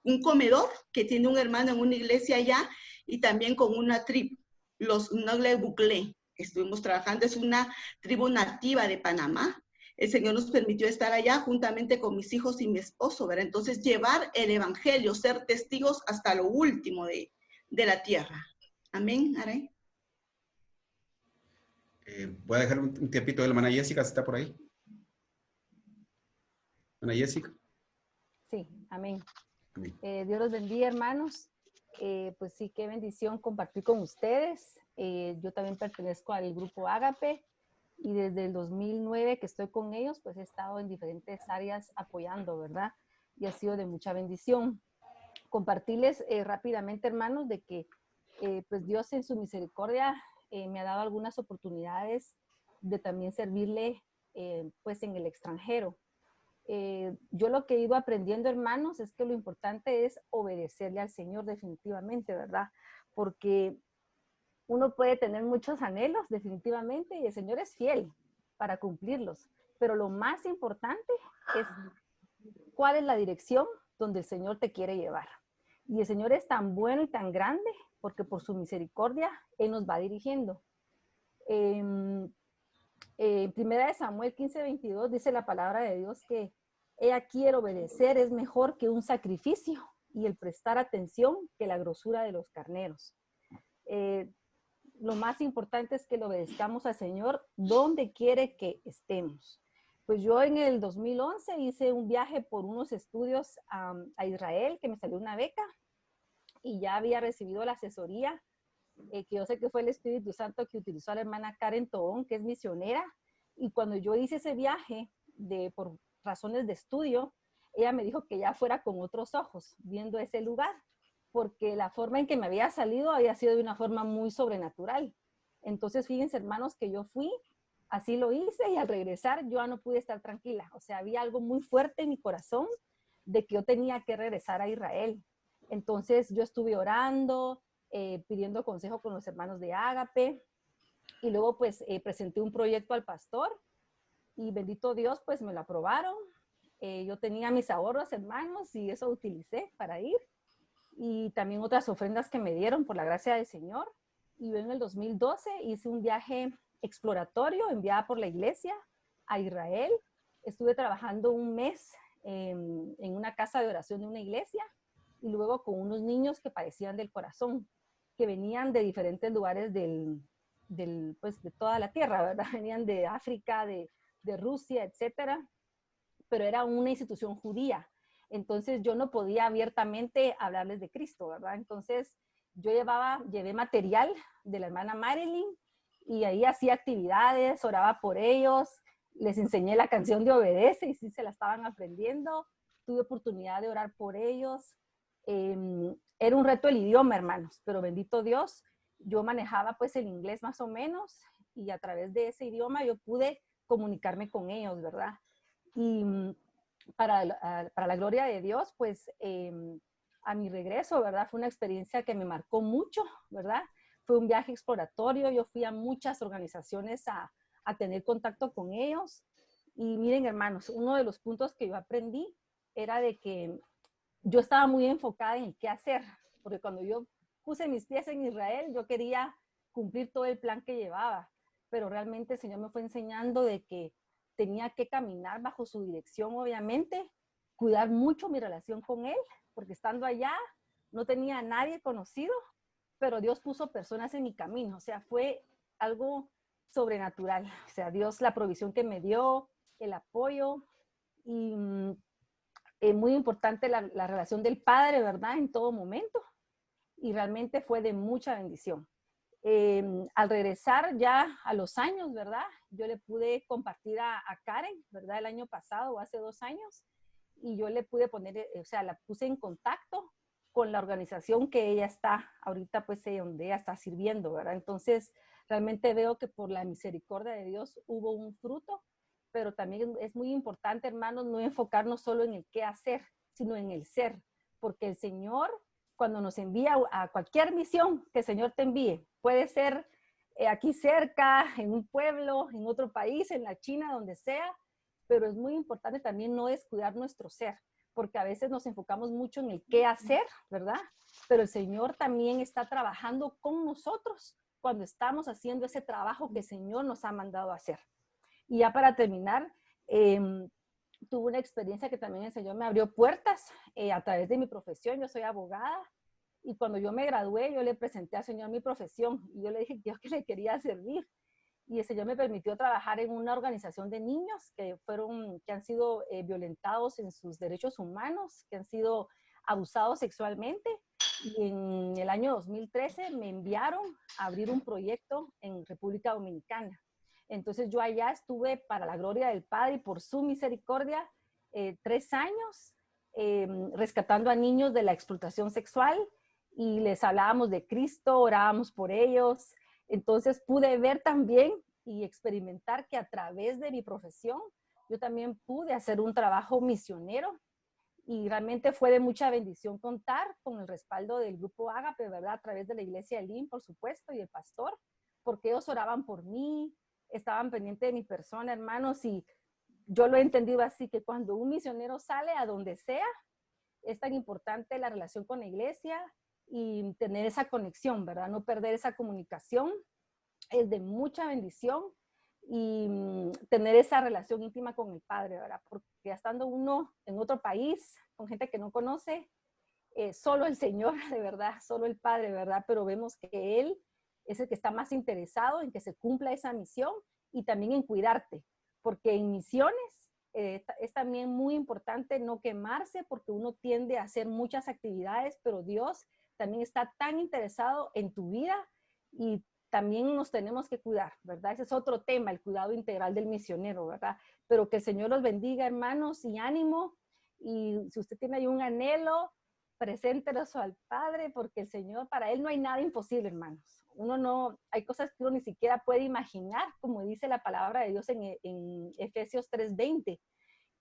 un comedor que tiene un hermano en una iglesia allá, y también con una tribu, los Nogle Bucle. Estuvimos trabajando, es una tribu nativa de Panamá. El Señor nos permitió estar allá juntamente con mis hijos y mi esposo, ¿verdad? Entonces, llevar el evangelio, ser testigos hasta lo último de la tierra. Amén, Aray. Voy a dejar un tiempito de la hermana Jessica, si está por ahí. Ana Jessica. Sí, amén. Amén. Dios los bendiga, hermanos. Pues sí, qué bendición compartir con ustedes. Yo también pertenezco al grupo Ágape y desde el 2009 que estoy con ellos, pues he estado en diferentes áreas apoyando, ¿verdad? Y ha sido de mucha bendición. Compartirles rápidamente, hermanos, de que pues Dios en su misericordia me ha dado algunas oportunidades de también servirle pues en el extranjero. Yo lo que he ido aprendiendo, hermanos, es que lo importante es obedecerle al Señor definitivamente, ¿verdad? Porque uno puede tener muchos anhelos definitivamente y el Señor es fiel para cumplirlos, pero lo más importante es cuál es la dirección donde el Señor te quiere llevar. Y el Señor es tan bueno y tan grande porque por su misericordia Él nos va dirigiendo. Primera de Samuel 15:22 dice la palabra de Dios que he aquí el obedecer es mejor que un sacrificio y el prestar atención que la grosura de los carneros. Lo más importante es que lo obedezcamos al Señor donde quiere que estemos. Pues yo en el 2011 hice un viaje por unos estudios a Israel, que me salió una beca y ya había recibido la asesoría, que yo sé que fue el Espíritu Santo que utilizó a la hermana Karen Toón, que es misionera, y cuando yo hice ese viaje por razones de estudio, ella me dijo que ya fuera con otros ojos, viendo ese lugar, porque la forma en que me había salido había sido de una forma muy sobrenatural. Entonces, fíjense, hermanos, que yo fui, así lo hice, y al regresar yo ya no pude estar tranquila. O sea, había algo muy fuerte en mi corazón de que yo tenía que regresar a Israel. Entonces, yo estuve orando, pidiendo consejo con los hermanos de Ágape, y luego pues presenté un proyecto al pastor y bendito Dios pues me lo aprobaron. Yo tenía mis ahorros, hermanos, y eso utilicé para ir, y también otras ofrendas que me dieron por la gracia del Señor. Y yo en el 2012 hice un viaje exploratorio enviada por la iglesia a Israel. Estuve trabajando un mes en una casa de oración de una iglesia y luego con unos niños que padecían del corazón, que venían de diferentes lugares pues, de toda la tierra, ¿verdad? Venían de África, de Rusia, etcétera, pero era una institución judía. Entonces yo no podía abiertamente hablarles de Cristo, ¿verdad? Entonces yo llevé material de la hermana Marilyn y ahí hacía actividades, oraba por ellos, les enseñé la canción de Obedece y sí se la estaban aprendiendo. Tuve oportunidad de orar por ellos. Era un reto el idioma, hermanos, pero bendito Dios, yo manejaba pues el inglés más o menos y a través de ese idioma yo pude comunicarme con ellos, ¿verdad? Y para la gloria de Dios, pues a mi regreso, ¿verdad? Fue una experiencia que me marcó mucho, ¿verdad? Fue un viaje exploratorio, yo fui a muchas organizaciones a tener contacto con ellos. Y miren, hermanos, uno de los puntos que yo aprendí era de que yo estaba muy enfocada en qué hacer, porque cuando yo puse mis pies en Israel, yo quería cumplir todo el plan que llevaba, pero realmente el Señor me fue enseñando de que tenía que caminar bajo su dirección, obviamente, cuidar mucho mi relación con Él, porque estando allá no tenía a nadie conocido, pero Dios puso personas en mi camino, o sea, fue algo sobrenatural. O sea, Dios, la provisión que me dio, el apoyo y muy importante la relación del Padre, ¿verdad? En todo momento. Y realmente fue de mucha bendición. Al regresar ya a los años, ¿verdad? Yo le pude compartir a Karen, ¿verdad? El año pasado o hace 2 años. Y yo le pude poner, o sea, la puse en contacto con la organización que ella está ahorita, pues donde ella está sirviendo, ¿verdad? Entonces, realmente veo que por la misericordia de Dios hubo un fruto, pero también es muy importante, hermanos, no enfocarnos solo en el qué hacer, sino en el ser, porque el Señor, cuando nos envía a cualquier misión que el Señor te envíe, puede ser aquí cerca, en un pueblo, en otro país, en la China, donde sea, pero es muy importante también no descuidar nuestro ser, porque a veces nos enfocamos mucho en el qué hacer, ¿verdad? Pero el Señor también está trabajando con nosotros cuando estamos haciendo ese trabajo que el Señor nos ha mandado a hacer. Y ya para terminar, tuve una experiencia que también el Señor me abrió puertas a través de mi profesión. Yo soy abogada y cuando yo me gradué, yo le presenté al Señor mi profesión y yo le dije Dios que le quería servir. Y el Señor me permitió trabajar en una organización de niños que han sido violentados en sus derechos humanos, que han sido abusados sexualmente. Y en el año 2013 me enviaron a abrir un proyecto en República Dominicana. Entonces yo allá estuve para la gloria del Padre y por su misericordia 3 años rescatando a niños de la explotación sexual y les hablábamos de Cristo, orábamos por ellos. Entonces pude ver también y experimentar que a través de mi profesión yo también pude hacer un trabajo misionero y realmente fue de mucha bendición contar con el respaldo del grupo Ágape, ¿verdad? A través de la iglesia Elim, por supuesto, y el pastor, porque ellos oraban por mí, estaban pendientes de mi persona, hermanos, y yo lo he entendido así, que cuando un misionero sale a donde sea, es tan importante la relación con la iglesia y tener esa conexión, ¿verdad? No perder esa comunicación es de mucha bendición y tener esa relación íntima con el Padre, ¿verdad? Porque estando uno en otro país, con gente que no conoce, solo el Señor, de verdad, solo el Padre, ¿verdad? Pero vemos que Él es el que está más interesado en que se cumpla esa misión y también en cuidarte, porque en misiones es también muy importante no quemarse porque uno tiende a hacer muchas actividades, pero Dios también está tan interesado en tu vida y también nos tenemos que cuidar, ¿verdad? Ese es otro tema, el cuidado integral del misionero, ¿verdad? Pero que el Señor los bendiga, hermanos, y ánimo. Y si usted tiene ahí un anhelo, preséntelo al Padre, porque el Señor, para Él no hay nada imposible, hermanos. Hay cosas que uno ni siquiera puede imaginar, como dice la palabra de Dios en Efesios 3:20,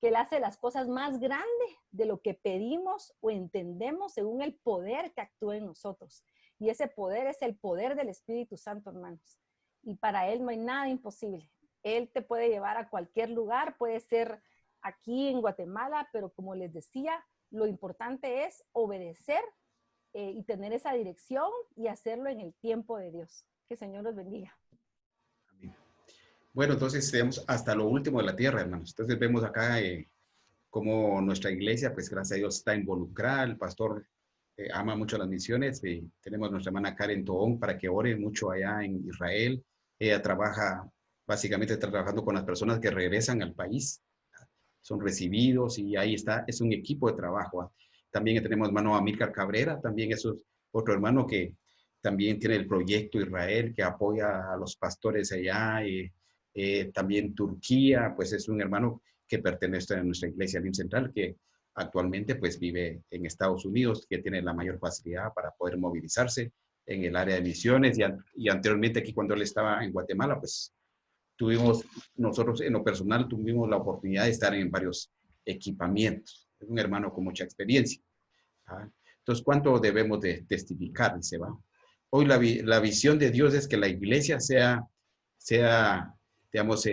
que Él hace las cosas más grandes de lo que pedimos o entendemos según el poder que actúa en nosotros. Y ese poder es el poder del Espíritu Santo, hermanos. Y para Él no hay nada imposible. Él te puede llevar a cualquier lugar, puede ser aquí en Guatemala, pero como les decía, lo importante es obedecer y tener esa dirección y hacerlo en el tiempo de Dios. Que el Señor los bendiga. Amén. Bueno, entonces tenemos hasta lo último de la tierra, hermanos. Entonces vemos acá cómo nuestra iglesia, pues gracias a Dios, está involucrada. El pastor ama mucho las misiones. Tenemos a nuestra hermana Karen Toón para que ore mucho allá en Israel. Ella básicamente está trabajando con las personas que regresan al país. Son recibidos y ahí está, es un equipo de trabajo. También tenemos hermano Amílcar Cabrera, también es otro hermano que también tiene el proyecto Israel, que apoya a los pastores allá. También Turquía, pues es un hermano que pertenece a nuestra iglesia Elim Central, que actualmente pues vive en Estados Unidos, que tiene la mayor facilidad para poder movilizarse en el área de misiones. Y anteriormente aquí cuando él estaba en Guatemala, pues nosotros en lo personal tuvimos la oportunidad de estar en varios equipamientos. Es un hermano con mucha experiencia. Entonces, ¿cuánto debemos de testificar? Dice, ¿va? Hoy la visión de Dios es que la iglesia sea digamos,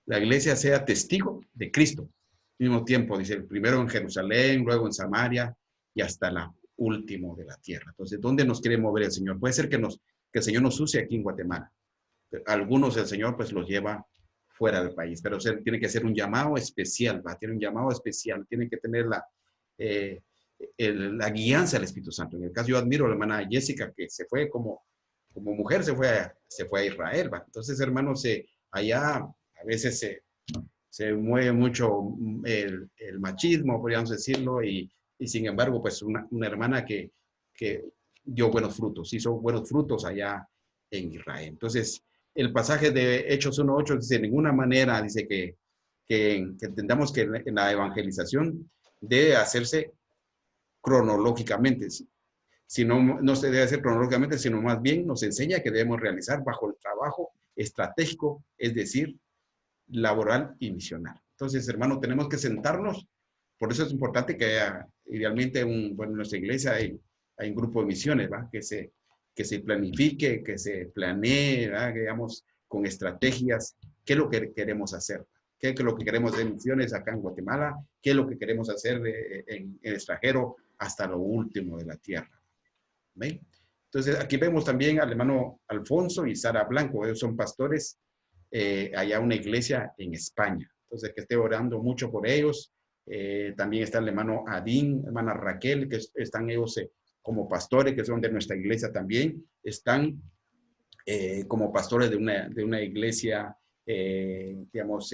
la iglesia sea testigo de Cristo. Al mismo tiempo, dice, primero en Jerusalén, luego en Samaria y hasta la última de la tierra. Entonces, ¿dónde nos quiere mover el Señor? Puede ser que el Señor nos use aquí en Guatemala. Algunos el Señor pues los lleva fuera del país, pero tiene que ser un llamado especial, ¿va? Tiene un llamado especial, tiene que tener la guianza del Espíritu Santo. En el caso yo admiro a la hermana Jessica que se fue como como mujer se fue a Israel, ¿va? Entonces, hermanos, allá a veces se mueve mucho el machismo, podríamos decirlo, y sin embargo, pues una hermana que dio buenos frutos, hizo buenos frutos allá en Israel. Entonces, el pasaje de Hechos 1:8 dice, de ninguna manera, dice que entendamos que en la evangelización debe hacerse cronológicamente, sino, no se debe hacer cronológicamente, sino más bien nos enseña que debemos realizar bajo el trabajo estratégico, es decir, laboral y misional. Entonces, hermano, tenemos que sentarnos. Por eso es importante que haya, idealmente, en nuestra iglesia hay un grupo de misiones, ¿va? Que se planifique, que se planee, ¿va? Que, digamos, con estrategias, qué es lo que queremos hacer, qué es lo que queremos hacer en misiones acá en Guatemala, qué es lo que queremos hacer en el extranjero hasta lo último de la tierra. ¿Ven? Entonces, aquí vemos también al hermano Alfonso y Sara Blanco. Ellos son pastores allá una iglesia en España. Entonces, que esté orando mucho por ellos. También está el hermano Adín, hermana Raquel, que están ellos como pastores, que son de nuestra iglesia también. Están como pastores de una iglesia, digamos,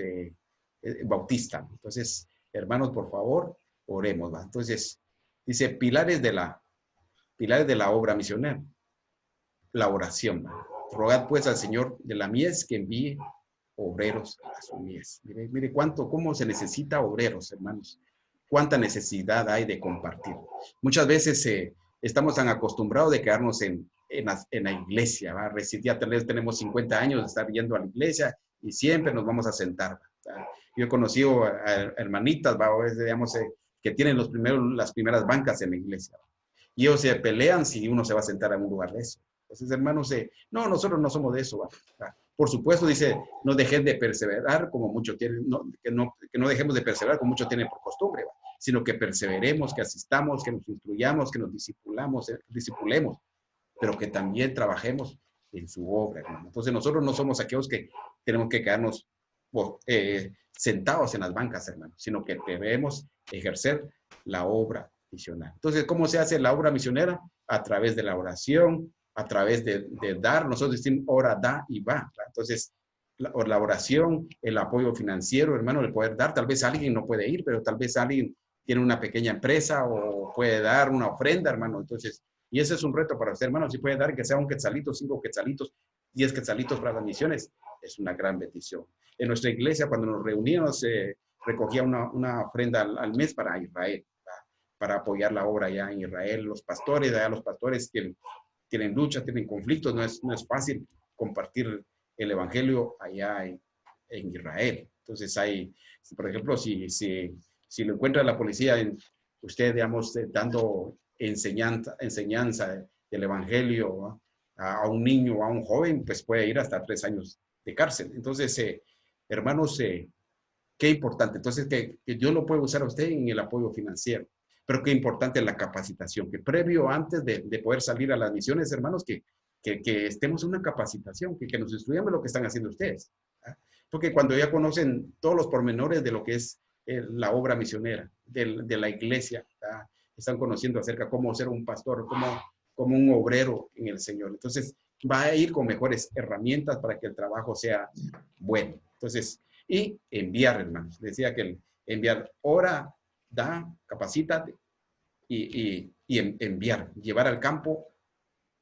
bautista. Entonces, hermanos, por favor, oremos, ¿va? Entonces, dice, pilares de la obra misionera. La oración, ¿va? Rogad pues al Señor de la mies que envíe obreros a su mies. Mire cómo se necesita obreros, hermanos. Cuánta necesidad hay de compartir. Muchas veces estamos tan acostumbrados de quedarnos en la iglesia, ¿va? Ya tal vez tenemos 50 años de estar yendo a la iglesia y siempre nos vamos a sentar, ¿va? Yo he conocido a hermanitas, ¿va? Digamos, que tienen las primeras bancas en la iglesia, ¿va? Y ellos se pelean si uno se va a sentar en un lugar de eso. Entonces, hermanos, no, nosotros no somos de eso, ¿va? Por supuesto, dice, no dejen de perseverar como muchos tienen, que no dejemos de perseverar como muchos tienen por costumbre, ¿va? Sino que perseveremos, que asistamos, que nos instruyamos, que nos discipulemos, pero que también trabajemos en su obra, hermano. Entonces, nosotros no somos aquellos que tenemos que quedarnos sentados en las bancas, hermano, sino que debemos ejercer la obra misionera. Entonces, ¿cómo se hace la obra misionera? A través de la oración, a través de dar. Nosotros decimos ora, da y va, ¿verdad? Entonces, la oración, el apoyo financiero, hermano, el poder dar. Tal vez alguien no puede ir, pero tal vez alguien tiene una pequeña empresa o puede dar una ofrenda, hermano. Entonces, y ese es un reto para usted, hermano. Si puede dar, que sea un quetzalito, 5 quetzalitos, 10 quetzalitos para las misiones, es una gran bendición. En nuestra iglesia, cuando nos reuníamos, recogía una ofrenda al mes para Israel, ¿verdad? Para apoyar la obra allá en Israel. Los pastores que tienen luchas, tienen conflictos, no es fácil compartir el evangelio allá en Israel. Entonces por ejemplo, si lo encuentra la policía, usted, digamos, dando enseñanza del evangelio, ¿no?, a un niño o a un joven, pues puede ir hasta 3 años de cárcel. Entonces, hermanos, qué importante. Entonces, que Dios lo puede usar a usted en el apoyo financiero. Pero qué importante es la capacitación, que previo, antes de poder salir a las misiones, hermanos, que estemos en una capacitación, que nos instruyamos lo que están haciendo ustedes, ¿verdad? Porque cuando ya conocen todos los pormenores de lo que es la obra misionera, de la iglesia, ¿verdad?, están conociendo acerca de cómo ser un pastor, como un obrero en el Señor. Entonces, va a ir con mejores herramientas para que el trabajo sea bueno. Entonces, y enviar, hermanos. Decía que enviar, ora, da, capacítate y enviar, llevar al campo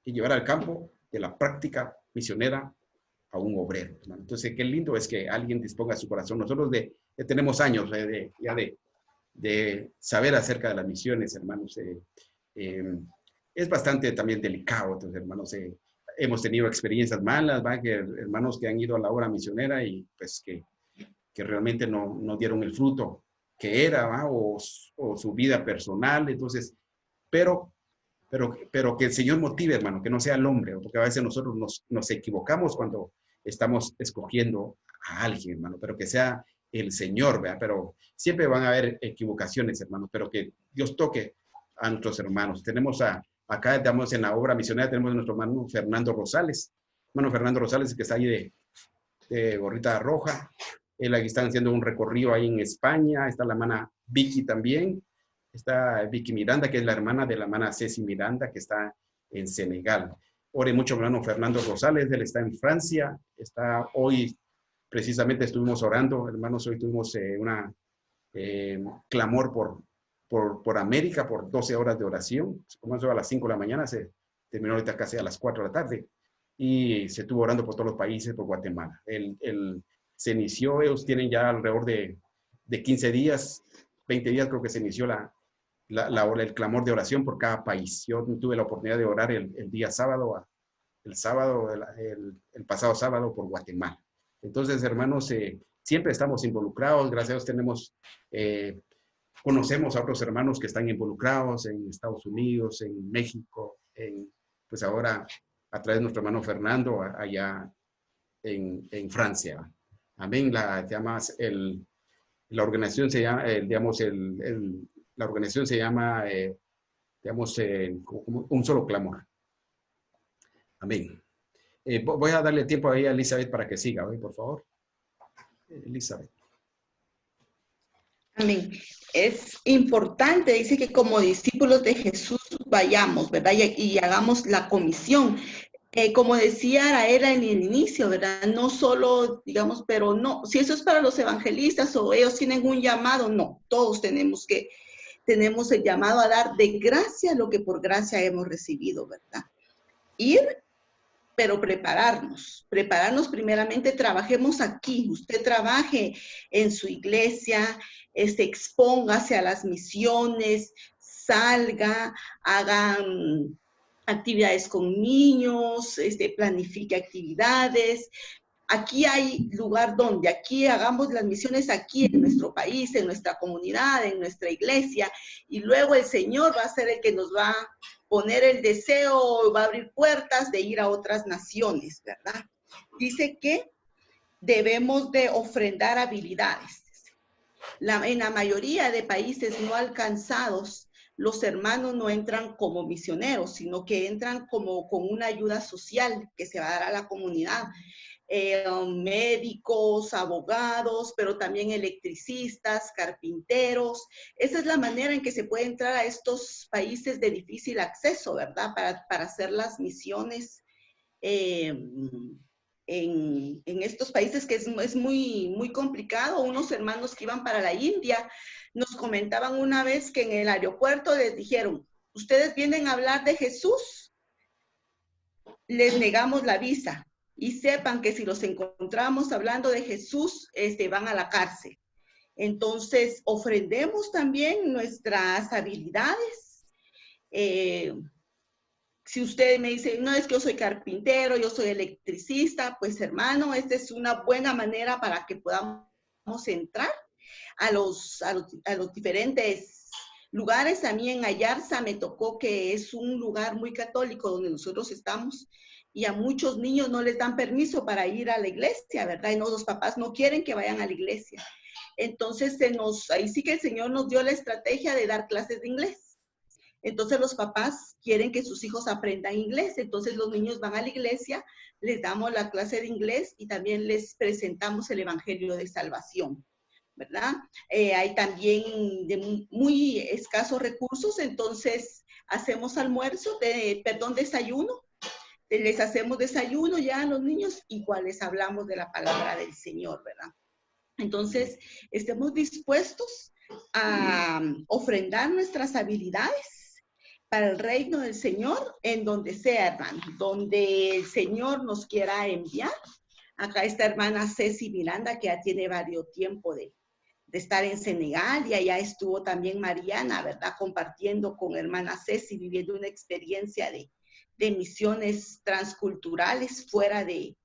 de la práctica misionera a un obrero, hermano. Entonces, qué lindo es que alguien disponga su corazón. Nosotros tenemos años ya de saber acerca de las misiones, hermanos. Es bastante también delicado, entonces, hermanos. Hemos tenido experiencias malas, ¿va? Que hermanos que han ido a la obra misionera y pues que realmente no dieron el fruto que era, ¿va? O su vida personal. Entonces, pero que el Señor motive, hermano, que no sea el hombre, porque a veces nosotros nos equivocamos cuando estamos escogiendo a alguien, hermano, pero que sea el Señor, ¿verdad? Pero siempre van a haber equivocaciones, hermanos, pero que Dios toque a nuestros hermanos. Tenemos acá, estamos en la obra misionera, tenemos a nuestro hermano Fernando Rosales. Hermano Fernando Rosales, que está ahí de gorrita roja. Él aquí están haciendo un recorrido ahí en España. Está la hermana Vicky también. Está Vicky Miranda, que es la hermana de la hermana Ceci Miranda, que está en Senegal. ore mucho mi hermano Fernando Rosales, él está en Francia, está hoy, precisamente estuvimos orando, hermanos, hoy tuvimos una clamor por América, por 12 horas de oración, se comenzó a las 5 de la mañana, se terminó ahorita casi a las 4 de la tarde, y se estuvo orando por todos los países, por Guatemala. Se inició, ellos tienen ya alrededor de 15 días, 20 días creo que se inició el clamor de oración por cada país. Yo tuve la oportunidad de orar el día sábado, el pasado sábado por Guatemala. Entonces, hermanos, siempre estamos involucrados, gracias a Dios tenemos, conocemos a otros hermanos que están involucrados en Estados Unidos, en México, pues ahora a través de nuestro hermano Fernando allá en Francia. Amén. La organización se llama, la organización se llama, como un solo clamor. Amén. Voy a darle tiempo ahí a Elizabeth para que siga, por favor. Elizabeth. Amén. Es importante, dice que como discípulos de Jesús vayamos, ¿verdad? Y hagamos la comisión. Como decía Araela en el inicio, ¿verdad? No solo, digamos, pero no, si eso es para los evangelistas o ellos tienen un llamado, no, todos tenemos el llamado a dar de gracia lo que por gracia hemos recibido, ¿verdad? Ir, pero prepararnos primeramente, trabajemos aquí, usted trabaje en su iglesia, expóngase a las misiones, salga, haga actividades con niños, planifique actividades. Aquí hay lugar donde aquí hagamos las misiones aquí en nuestro país, en nuestra comunidad, en nuestra iglesia, y luego el Señor va a ser el que nos va a poner el deseo, va a abrir puertas de ir a otras naciones, ¿verdad? Dice que debemos de ofrendar habilidades. En la mayoría de países no alcanzados, los hermanos no entran como misioneros, sino que entran como con una ayuda social que se va a dar a la comunidad. Médicos, abogados, pero también electricistas, carpinteros. Esa es la manera en que se puede entrar a estos países de difícil acceso, ¿verdad? Para hacer las misiones en estos países que es muy, muy complicado. Unos hermanos que iban para la India nos comentaban una vez que en el aeropuerto les dijeron, ustedes vienen a hablar de Jesús, les negamos la visa. Y sepan que si los encontramos hablando de Jesús, van a la cárcel. Entonces, ofrendemos también nuestras habilidades. Si usted me dice, no, es que yo soy carpintero, yo soy electricista, pues hermano, esta es una buena manera para que podamos entrar a los diferentes lugares. A mí en Ayarza me tocó, que es un lugar muy católico donde nosotros estamos, y a muchos niños no les dan permiso para ir a la iglesia, ¿verdad? Y no, los papás no quieren que vayan a la iglesia. Entonces, ahí sí que el Señor nos dio la estrategia de dar clases de inglés. Entonces, los papás quieren que sus hijos aprendan inglés. Entonces, los niños van a la iglesia, les damos la clase de inglés y también les presentamos el evangelio de salvación, ¿verdad? Hay también de muy escasos recursos, entonces hacemos desayuno. Les hacemos desayuno ya a los niños, igual les hablamos de la palabra del Señor, ¿verdad? Entonces, estemos dispuestos a ofrendar nuestras habilidades para el reino del Señor, en donde sea, hermano, donde el Señor nos quiera enviar. Acá está hermana Ceci Miranda, que ya tiene varios tiempo de estar en Senegal, y allá estuvo también Mariana, ¿verdad? Compartiendo con hermana Ceci, viviendo una experiencia de misiones transculturales fuera de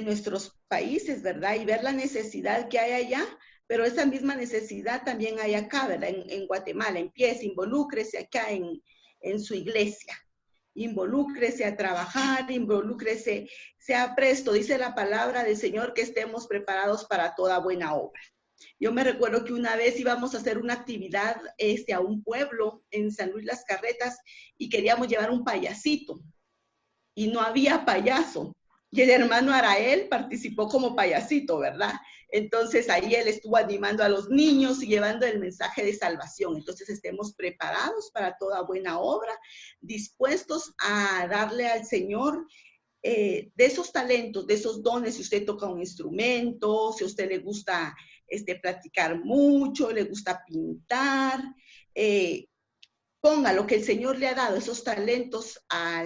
nuestros países, ¿verdad? Y ver la necesidad que hay allá, pero esa misma necesidad también hay acá, ¿verdad? En Guatemala. Empiece, involúcrese acá en su iglesia. Involúcrese a trabajar, involúcrese, sea presto. Dice la palabra del Señor que estemos preparados para toda buena obra. Yo me recuerdo que una vez íbamos a hacer una actividad a un pueblo en San Luis Las Carretas y queríamos llevar un payasito y no había payaso. Y el hermano Arael participó como payasito, ¿verdad? Entonces ahí él estuvo animando a los niños y llevando el mensaje de salvación. Entonces estemos preparados para toda buena obra, dispuestos a darle al Señor de esos talentos, de esos dones. Si usted toca un instrumento, si a usted le gusta practicar mucho, le gusta pintar, ponga lo que el Señor le ha dado, esos talentos a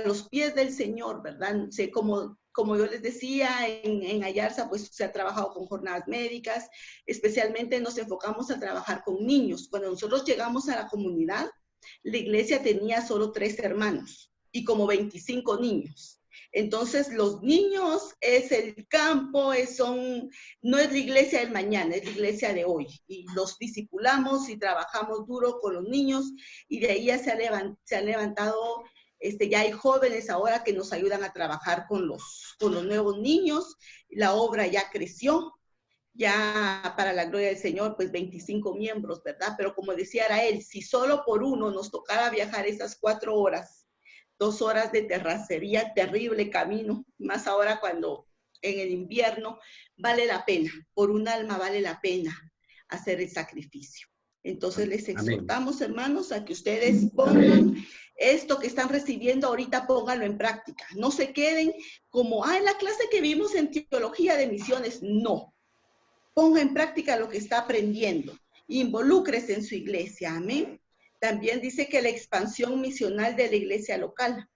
los pies del Señor, ¿verdad? Como yo les decía, en Ayarza pues se ha trabajado con jornadas médicas, especialmente nos enfocamos a trabajar con niños. Cuando nosotros llegamos a la comunidad, la iglesia tenía solo 3 hermanos y como 25 niños. Entonces, los niños es el campo, no es la iglesia del mañana, es la iglesia de hoy. Y los discipulamos y trabajamos duro con los niños y de ahí ya se han levantado, ya hay jóvenes ahora que nos ayudan a trabajar con los nuevos niños. La obra ya creció, ya para la gloria del Señor, pues 25 miembros, ¿verdad? Pero como decía Arael, si solo por uno nos tocara viajar esas 4 horas, 2 horas de terracería, terrible camino, más ahora cuando en el invierno, vale la pena, por un alma vale la pena hacer el sacrificio. Entonces les exhortamos, hermanos, a que ustedes pongan esto que están recibiendo ahorita, pónganlo en práctica. No se queden como, en la clase que vimos en teología de misiones, no. Ponga en práctica lo que está aprendiendo. Involúcrese en su iglesia, amén. También dice que la expansión misional de la iglesia local,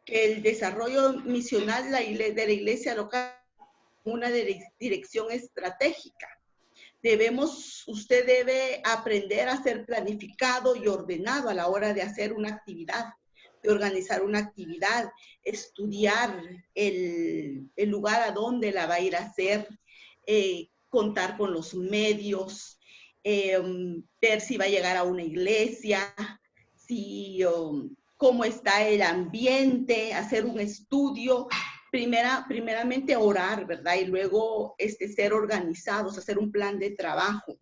que el desarrollo misional de la iglesia local es una dirección estratégica. Usted debe aprender a ser planificado y ordenado a la hora de hacer una actividad, de organizar una actividad, estudiar el lugar a donde la va a ir a hacer, contar con los medios, ver si va a llegar a una iglesia, cómo está el ambiente, hacer un estudio, primeramente orar, ¿verdad? Y luego ser organizados, hacer un plan de trabajo,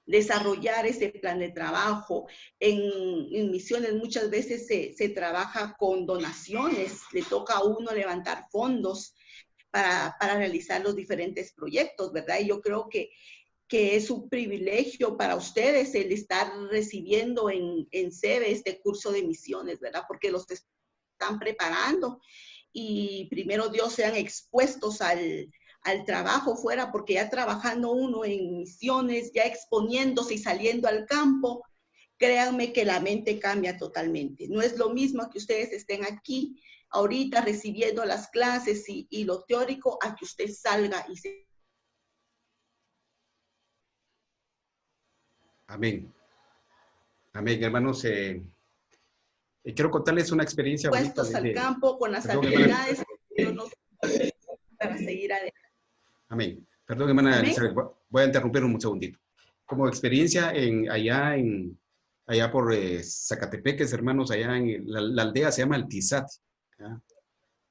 desarrollar ese plan de trabajo. En misiones muchas veces se trabaja con donaciones, le toca a uno levantar fondos para realizar los diferentes proyectos, ¿verdad? Y yo creo que es un privilegio para ustedes el estar recibiendo en SEBE este curso de misiones, ¿verdad? Porque los están preparando y primero Dios sean expuestos al trabajo fuera, porque ya trabajando uno en misiones, ya exponiéndose y saliendo al campo, créanme que la mente cambia totalmente. No es lo mismo que ustedes estén aquí ahorita recibiendo las clases y lo teórico a que usted salga y se... Amén. Amén, hermanos. Quiero contarles una experiencia bonita al campo con las habilidades que Dios nos para seguir adelante. Amén. Perdón, hermana Elizabeth, voy a interrumpir un segundito. Como experiencia allá por Zacatepeques, hermanos, allá en la aldea se llama El Tizate. ¿Ya?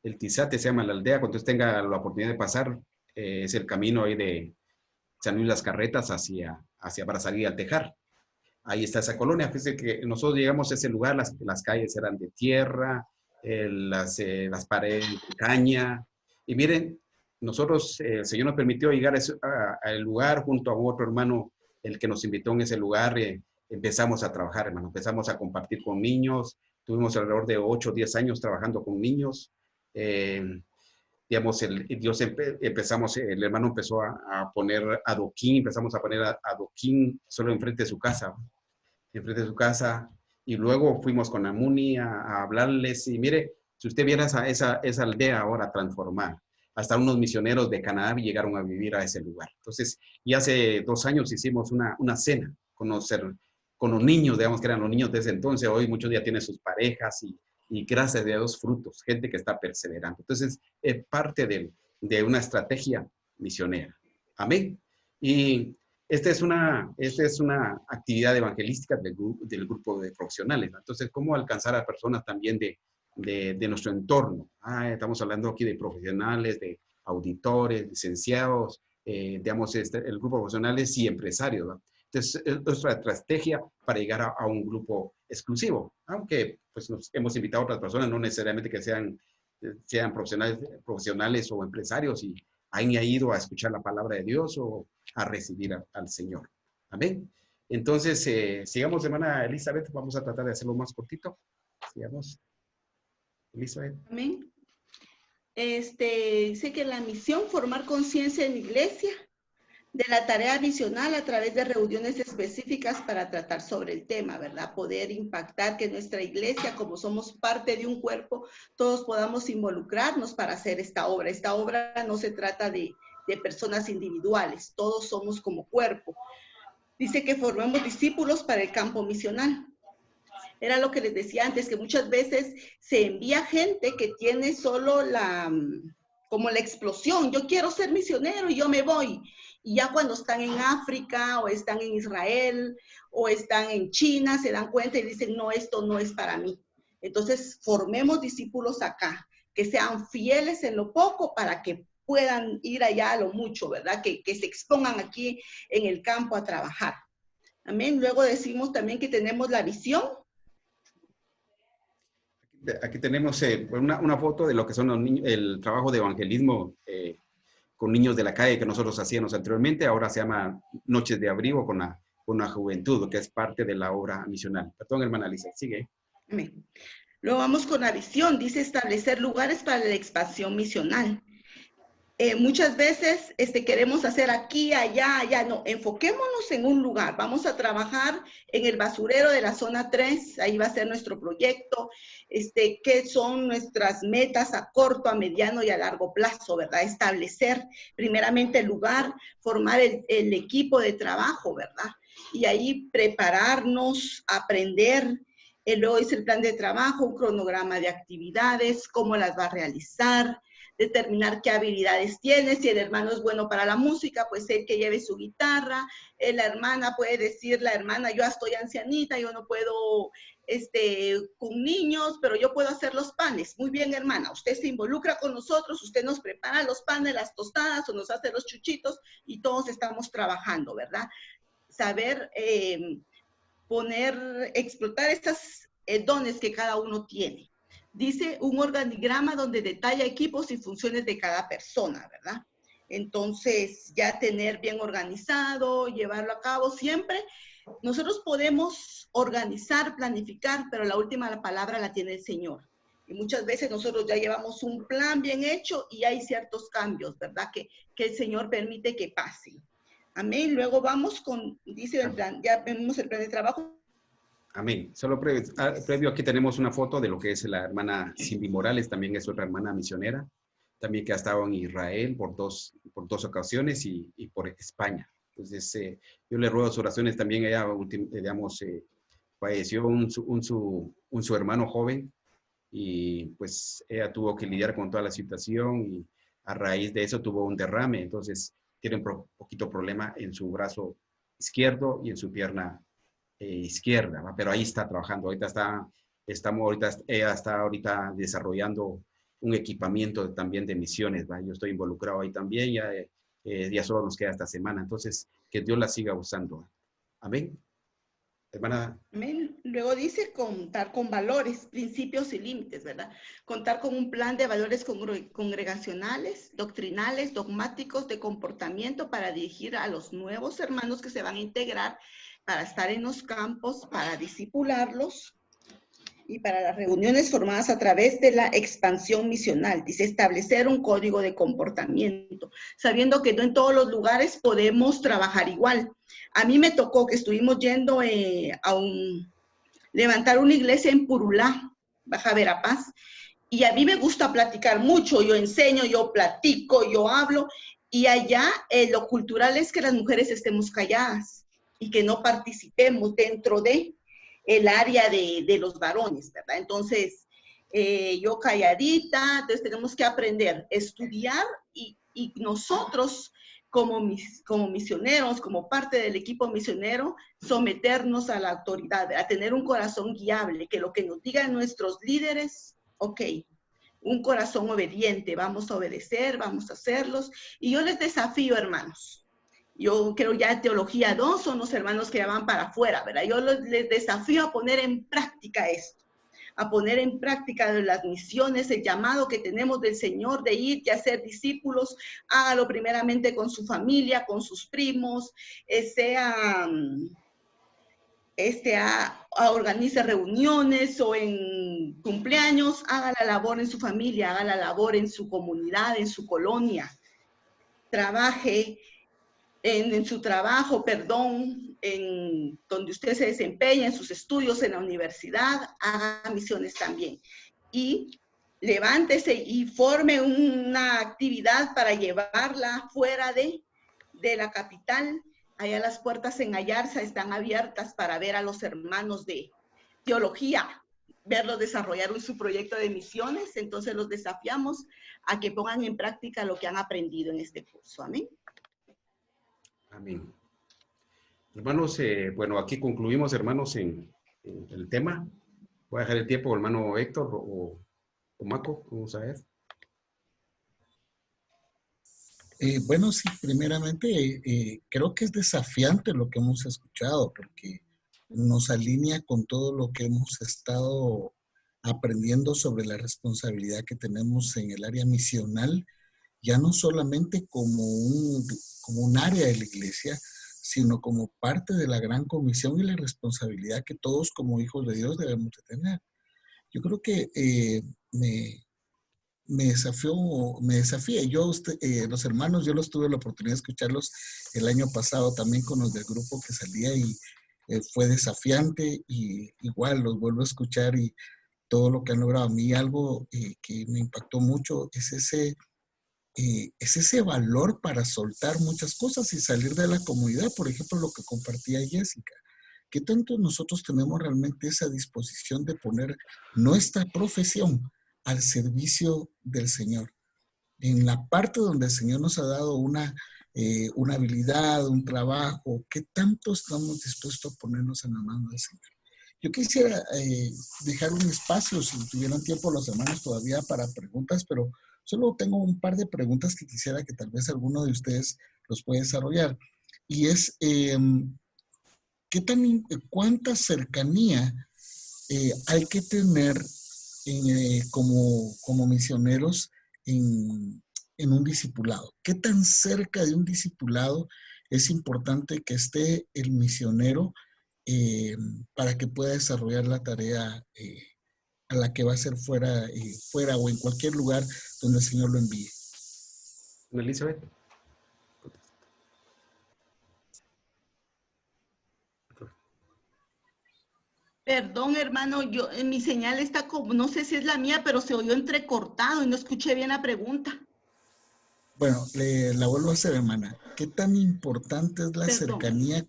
El Tizate se llama la aldea. Cuando usted tenga la oportunidad de pasar, es el camino ahí de San Luis Las Carretas para salir al Tejar. Ahí está esa colonia. Fíjense que nosotros llegamos a ese lugar, las calles eran de tierra, las paredes de caña. Y miren, nosotros, el Señor nos permitió llegar al lugar junto a otro hermano, el que nos invitó en ese lugar. Empezamos a trabajar, hermano, empezamos a compartir con niños. Tuvimos alrededor de 8 o 10 años trabajando con niños. Digamos, el hermano empezó a poner adoquín, empezamos a poner adoquín solo enfrente de su casa, y luego fuimos con Amuni a hablarles, y mire, si usted viera esa aldea ahora transformada, hasta unos misioneros de Canadá llegaron a vivir a ese lugar. Entonces, y hace 2 años hicimos una cena con los niños, digamos que eran los niños de ese entonces. Hoy muchos ya tienen sus parejas y gracias a Dios frutos, gente que está perseverando. Entonces, es parte de una estrategia misionera. Amén. Y esta es una actividad evangelística del grupo de profesionales, ¿no? Entonces, ¿cómo alcanzar a personas también de nuestro entorno? Estamos hablando aquí de profesionales, de auditores, licenciados, digamos, el grupo de profesionales y empresarios, ¿no? Entonces, es nuestra estrategia para llegar a un grupo exclusivo, aunque pues nos hemos invitado a otras personas, no necesariamente que sean sean profesionales o empresarios y han ido a escuchar la palabra de Dios o a recibir al Señor. Amén. Entonces, sigamos, hermana Elizabeth, vamos a tratar de hacerlo más cortito. Sigamos. Elizabeth. Amén. Dice que la misión, formar conciencia en la iglesia de la tarea misional a través de reuniones específicas para tratar sobre el tema, ¿verdad? Poder impactar que nuestra iglesia, como somos parte de un cuerpo, todos podamos involucrarnos para hacer esta obra. Esta obra no se trata de personas individuales, todos somos como cuerpo. Dice que formemos discípulos para el campo misional. Era lo que les decía antes, que muchas veces se envía gente que tiene solo como la explosión. Yo quiero ser misionero y yo me voy. Y ya cuando están en África o están en Israel o están en China, se dan cuenta y dicen, no, esto no es para mí. Entonces, formemos discípulos acá, que sean fieles en lo poco para que puedan ir allá a lo mucho, ¿verdad? Que se expongan aquí en el campo a trabajar. Amén. Luego decimos también que tenemos la visión. Aquí tenemos una foto de lo que son los niños, el trabajo de evangelismo con niños de la calle que nosotros hacíamos anteriormente. Ahora se llama Noches de Abrigo con la juventud, que es parte de la obra misional. Perdón, hermana Lisa, sigue. Amén. Luego vamos con la visión. Dice establecer lugares para la expansión misional. Muchas veces queremos hacer aquí, allá, allá. No, enfoquémonos en un lugar. Vamos a trabajar en el basurero de la zona 3. Ahí va a ser nuestro proyecto. ¿Qué son nuestras metas a corto, a mediano y a largo plazo, verdad? Establecer primeramente el lugar, formar el equipo de trabajo, ¿verdad? Y ahí prepararnos, aprender. Luego es el plan de trabajo, un cronograma de actividades, cómo las va a realizar, determinar qué habilidades tiene. Si el hermano es bueno para la música, pues él que lleve su guitarra. La hermana puede decir, la hermana, yo estoy ancianita, yo no puedo con niños, pero yo puedo hacer los panes. Muy bien, hermana, usted se involucra con nosotros, usted nos prepara los panes, las tostadas o nos hace los chuchitos y todos estamos trabajando, ¿verdad? Saber explotar estos dones que cada uno tiene. Dice un organigrama donde detalla equipos y funciones de cada persona, ¿verdad? Entonces, ya tener bien organizado, llevarlo a cabo siempre. Nosotros podemos organizar, planificar, pero la última palabra la tiene el Señor. Y muchas veces nosotros ya llevamos un plan bien hecho y hay ciertos cambios, ¿verdad? Que el Señor permite que pasen. Amén. Luego vamos con, dice el plan, ya vemos el plan de trabajo. Amén. Solo previo aquí tenemos una foto de lo que es la hermana Cindy Morales, también es otra hermana misionera, también que ha estado en Israel por dos ocasiones y por España. Entonces, yo le ruego sus oraciones también. Ella, digamos, falleció su hermano joven y pues ella tuvo que lidiar con toda la situación y a raíz de eso tuvo un derrame. Entonces, tiene un poquito problema en su brazo izquierdo y en su pierna izquierda, ¿va? Pero ahí está trabajando. Ella está ahorita desarrollando un equipamiento también de misiones, ¿va? Yo estoy involucrado ahí también, ya solo nos queda esta semana. Entonces, que Dios la siga usando. Amén. Hermana. Amén. Luego dice contar con valores, principios y límites, ¿verdad? Contar con un plan de valores congregacionales, doctrinales, dogmáticos, de comportamiento para dirigir a los nuevos hermanos que se van a integrar, para estar en los campos, para discipularlos y para las reuniones formadas a través de la expansión misional. Dice establecer un código de comportamiento, sabiendo que no en todos los lugares podemos trabajar igual. A mí me tocó que estuvimos yendo levantar una iglesia en Purulá, Baja Verapaz, y a mí me gusta platicar mucho. Yo enseño, yo platico, yo hablo, y allá lo cultural es que las mujeres estemos calladas y que no participemos dentro de el área de los varones, ¿verdad? Entonces, yo calladita, entonces tenemos que aprender, estudiar y nosotros como misioneros, como parte del equipo misionero, someternos a la autoridad, a tener un corazón guiable, que lo que nos digan nuestros líderes, ok, un corazón obediente, vamos a obedecer, vamos a hacerlos. Y yo les desafío, hermanos. Yo creo ya Teología 2 son los hermanos que ya van para afuera, ¿verdad? Yo les desafío a poner en práctica esto. a poner en práctica de las misiones, el llamado que tenemos del Señor de ir y hacer discípulos. Hágalo primeramente con su familia, con sus primos, organice reuniones o en cumpleaños, haga la labor en su familia, haga la labor en su comunidad, en su colonia. Trabaje en su trabajo, en donde usted se desempeña, en sus estudios, en la universidad, haga misiones también. Y levántese y forme una actividad para llevarla fuera de la capital. Allá las puertas en Ayarza están abiertas para ver a los hermanos de teología, verlos desarrollar su proyecto de misiones. Entonces los desafiamos a que pongan en práctica lo que han aprendido en este curso. Amén. Amén. Hermanos, bueno, aquí concluimos, hermanos, en el tema. Voy a dejar el tiempo, hermano Héctor o Maco, vamos a ver. Bueno, sí, primeramente creo que es desafiante lo que hemos escuchado, porque nos alinea con todo lo que hemos estado aprendiendo sobre la responsabilidad que tenemos en el área misional, ya no solamente como un área de la iglesia, sino como parte de la gran comisión y la responsabilidad que todos como hijos de Dios debemos de tener. Yo creo que me desafía. Yo, los hermanos, yo los tuve la oportunidad de escucharlos el año pasado también con los del grupo que salía y fue desafiante, y igual los vuelvo a escuchar y todo lo que han logrado. A mí algo que me impactó mucho es ese valor para soltar muchas cosas y salir de la comunidad. Por ejemplo, lo que compartía Jessica. ¿Qué tanto nosotros tenemos realmente esa disposición de poner nuestra profesión al servicio del Señor? En la parte donde el Señor nos ha dado una habilidad, un trabajo, ¿qué tanto estamos dispuestos a ponernos en la mano del Señor? Yo quisiera dejar un espacio, si tuvieran tiempo los hermanos todavía, para preguntas, pero solo tengo un par de preguntas que quisiera que tal vez alguno de ustedes los pueda desarrollar. Y es, ¿cuánta cercanía hay que tener como misioneros en un discipulado? ¿Qué tan cerca de un discipulado es importante que esté el misionero para que pueda desarrollar la tarea a la que va a hacer fuera o en cualquier lugar donde el Señor lo envíe? Elizabeth. Perdón, hermano, mi señal está como, no sé si es la mía, pero se oyó entrecortado y no escuché bien la pregunta. Bueno, la vuelvo a hacer, hermana. ¿Qué tan importante es la Perdón. cercanía?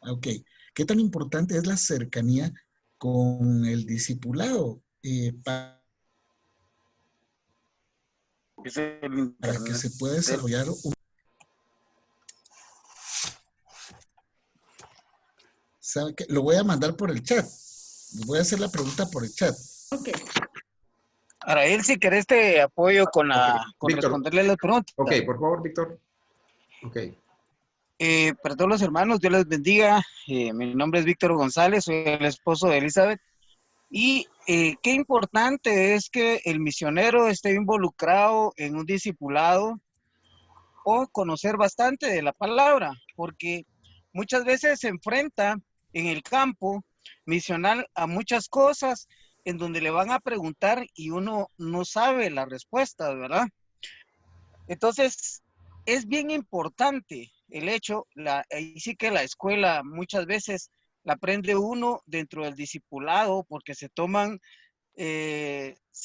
Ok. ¿Qué tan importante es la cercanía con el discipulado para que se pueda desarrollar un... ¿Sabe qué? Lo voy a mandar por el chat. Voy a hacer la pregunta por el chat. Ok. Arael, si querés te apoyo con responderle las preguntas. Ok, por favor, Víctor. Ok. Para todos los hermanos, Dios les bendiga. Mi nombre es Víctor González, soy el esposo de Elizabeth. Y qué importante es que el misionero esté involucrado en un discipulado o conocer bastante de la palabra, porque muchas veces se enfrenta en el campo misional a muchas cosas en donde le van a preguntar y uno no sabe la respuesta, ¿verdad? Entonces, es bien importante el hecho, ahí sí que la escuela muchas veces la aprende uno dentro del discipulado porque se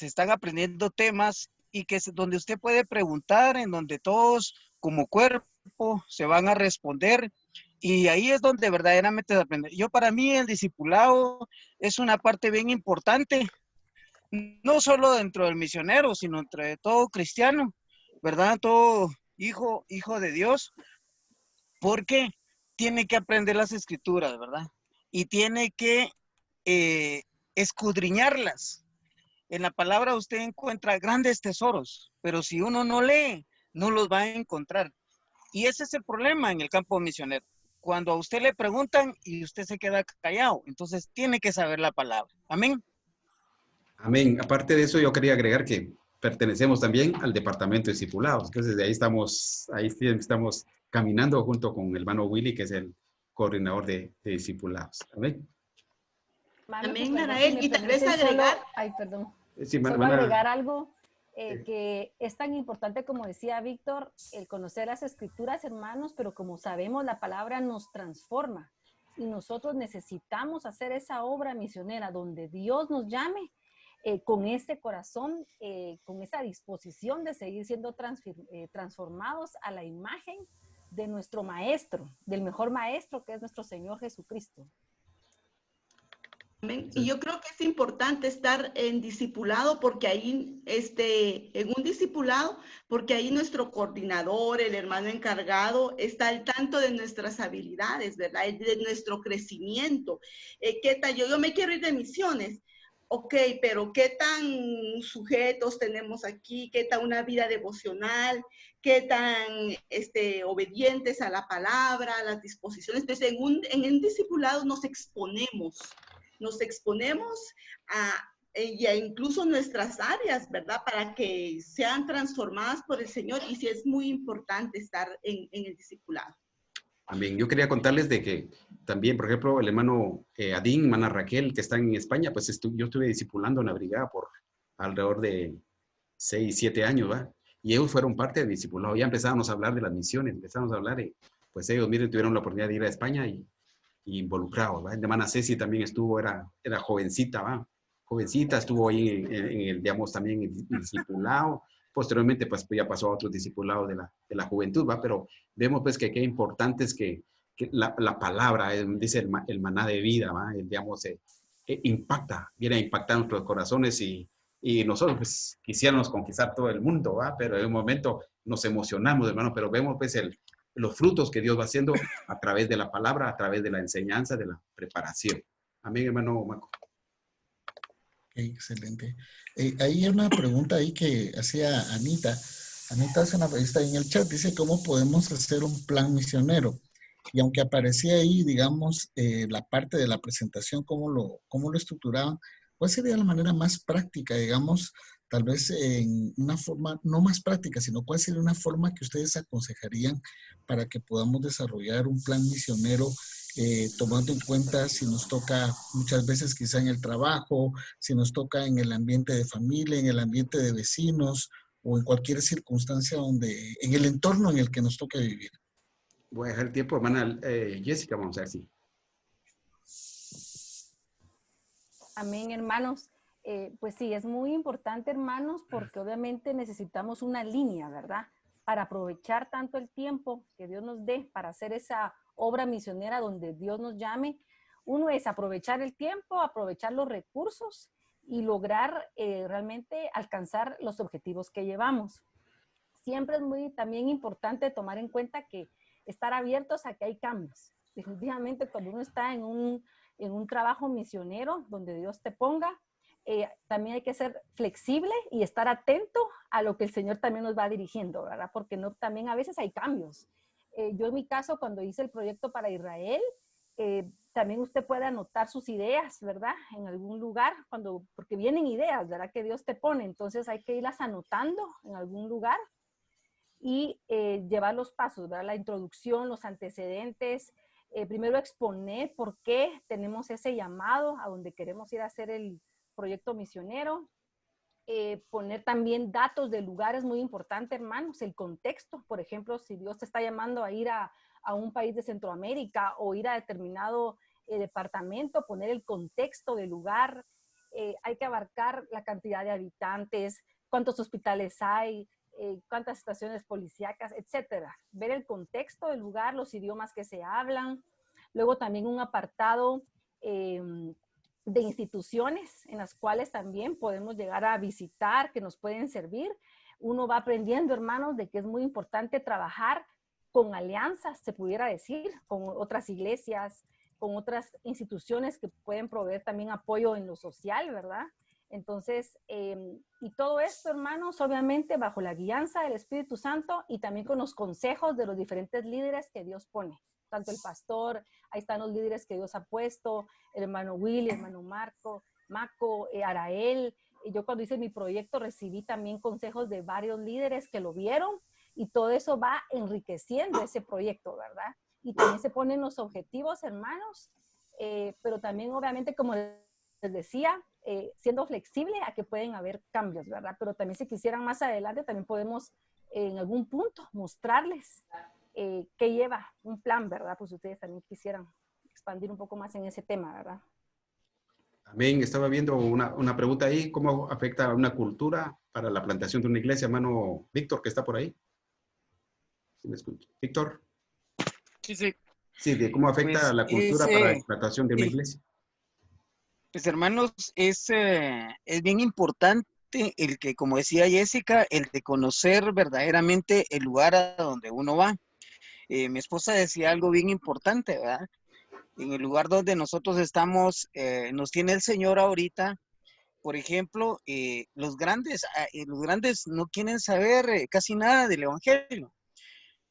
están aprendiendo temas y que es donde usted puede preguntar, en donde todos como cuerpo se van a responder, y ahí es donde verdaderamente se aprende. Para mí el discipulado es una parte bien importante, no solo dentro del misionero, sino entre todo cristiano, ¿verdad? Todo hijo de Dios, porque tiene que aprender las escrituras, ¿verdad? Y tiene que escudriñarlas. En la palabra usted encuentra grandes tesoros, pero si uno no lee, no los va a encontrar. Y ese es el problema en el campo misionero. cuando a usted le preguntan y usted se queda callado. Entonces tiene que saber la palabra. Amén. Amén. Aparte de eso, yo quería agregar que pertenecemos también al departamento de discipulados. Entonces, de ahí sí estamos caminando junto con el hermano Willy, que es el coordinador de discipulados. Amén. Hermanos, Amén, perdón, Narael. si me Y tal vez permiten solo, agregar, ay, perdón, Sí, solo van a- agregar algo que es tan importante como decía Víctor, el conocer las escrituras, hermanos, pero como sabemos, la palabra nos transforma y nosotros necesitamos hacer esa obra misionera donde Dios nos llame con este corazón, con esa disposición de seguir siendo transformados a la imagen de nuestro maestro, del mejor maestro que es nuestro Señor Jesucristo. amén. Y yo creo que es importante estar en discipulado porque ahí, en un discipulado, porque ahí nuestro coordinador, el hermano encargado, está al tanto de nuestras habilidades, ¿verdad? De nuestro crecimiento. ¿Qué tal? Yo me quiero ir de misiones. Ok, pero ¿qué tan sujetos tenemos aquí? ¿Qué tal una vida devocional? ¿Qué tan obedientes a la palabra, a las disposiciones? Entonces, en un discipulado nos exponemos y a incluso nuestras áreas, ¿verdad? Para que sean transformadas por el Señor. Y sí es muy importante estar en el discipulado. Amén. Yo quería contarles de que también, por ejemplo, el hermano Adín, hermana Raquel, que están en España, pues yo estuve discipulando en la brigada por alrededor de 6, 7 años, ¿va? Y ellos fueron parte del discipulado. Ya empezábamos a hablar de las misiones, empezamos a hablar de, pues ellos, miren, tuvieron la oportunidad de ir a España y involucrados, ¿va? La hermana Ceci también estuvo, era jovencita, ¿va? Jovencita, estuvo ahí en el, digamos, también en el discipulado. Posteriormente, pues ya pasó a otros discipulados de la juventud, ¿va? Pero vemos, pues, que qué importante es que la palabra, dice el maná de vida, ¿va? Digamos, impacta, viene a impactar nuestros corazones y nosotros, pues, quisiéramos conquistar todo el mundo, ¿va? Pero en un momento nos emocionamos, hermano, pero vemos, pues, los frutos que Dios va haciendo a través de la palabra, a través de la enseñanza, de la preparación. Amén, hermano Marco. Excelente. Hay una pregunta ahí que hacía Anita. Anita hace está en el chat, dice, ¿cómo podemos hacer un plan misionero? Y aunque aparecía ahí, digamos, la parte de la presentación, cómo lo estructuraban, ¿cuál sería la manera más práctica, digamos, tal vez en una forma, no más práctica, sino cuál sería una forma que ustedes aconsejarían para que podamos desarrollar un plan misionero, tomando en cuenta si nos toca muchas veces quizá en el trabajo, si nos toca en el ambiente de familia, en el ambiente de vecinos o en cualquier circunstancia en el entorno en el que nos toque vivir? Voy a dejar el tiempo, hermana Jessica, vamos a ver si. Amén, hermanos. Pues sí, es muy importante, hermanos, porque obviamente necesitamos una línea, ¿verdad? Para aprovechar tanto el tiempo que Dios nos dé para hacer esa obra misionera donde Dios nos llame. Uno es aprovechar el tiempo, aprovechar los recursos y lograr realmente alcanzar los objetivos que llevamos. Siempre es muy también importante tomar en cuenta que estar abiertos a que hay cambios. Definitivamente cuando uno está en un trabajo misionero donde Dios te ponga, también hay que ser flexible y estar atento a lo que el Señor también nos va dirigiendo, ¿verdad? Porque no, también a veces hay cambios. Yo en mi caso, cuando hice el proyecto para Israel, también usted puede anotar sus ideas, ¿verdad? En algún lugar, porque vienen ideas, ¿verdad? Que Dios te pone, entonces hay que irlas anotando en algún lugar y llevar los pasos, ¿verdad? La introducción, los antecedentes, primero exponer por qué tenemos ese llamado a donde queremos ir a hacer el proyecto misionero, poner también datos de lugares muy importantes, hermanos, el contexto, por ejemplo, si Dios te está llamando a ir a un país de Centroamérica o ir a determinado departamento, poner el contexto del lugar, hay que abarcar la cantidad de habitantes, cuántos hospitales hay, cuántas estaciones policíacas, etcétera. Ver el contexto del lugar, los idiomas que se hablan. Luego también un apartado de instituciones en las cuales también podemos llegar a visitar, que nos pueden servir. Uno va aprendiendo, hermanos, de que es muy importante trabajar con alianzas, se pudiera decir, con otras iglesias, con otras instituciones que pueden proveer también apoyo en lo social, ¿verdad? Entonces, y todo esto, hermanos, obviamente bajo la guianza del Espíritu Santo y también con los consejos de los diferentes líderes que Dios pone. tanto el pastor, ahí están los líderes que Dios ha puesto, el hermano Willy, el hermano Maco, Arael. Y yo cuando hice mi proyecto recibí también consejos de varios líderes que lo vieron y todo eso va enriqueciendo ese proyecto, ¿verdad? Y también se ponen los objetivos, hermanos, pero también obviamente, como les decía, siendo flexible a que pueden haber cambios, ¿verdad? Pero también si quisieran más adelante, también podemos en algún punto mostrarles qué lleva un plan, ¿verdad? Pues ustedes también quisieran expandir un poco más en ese tema, ¿verdad? Amén. Estaba viendo una pregunta ahí. ¿Cómo afecta una cultura para la plantación de una iglesia? Hermano Víctor, que está por ahí. ¿Sí me escucha? Víctor. Sí, sí. Sí, de cómo afecta Pues la cultura para la plantación de una iglesia. Pues hermanos, es bien importante el que, como decía Jessica, el de conocer verdaderamente el lugar a donde uno va. Mi esposa decía algo bien importante, ¿verdad? En el lugar donde nosotros estamos, nos tiene el Señor ahorita. Por ejemplo, los grandes no quieren saber casi nada del Evangelio.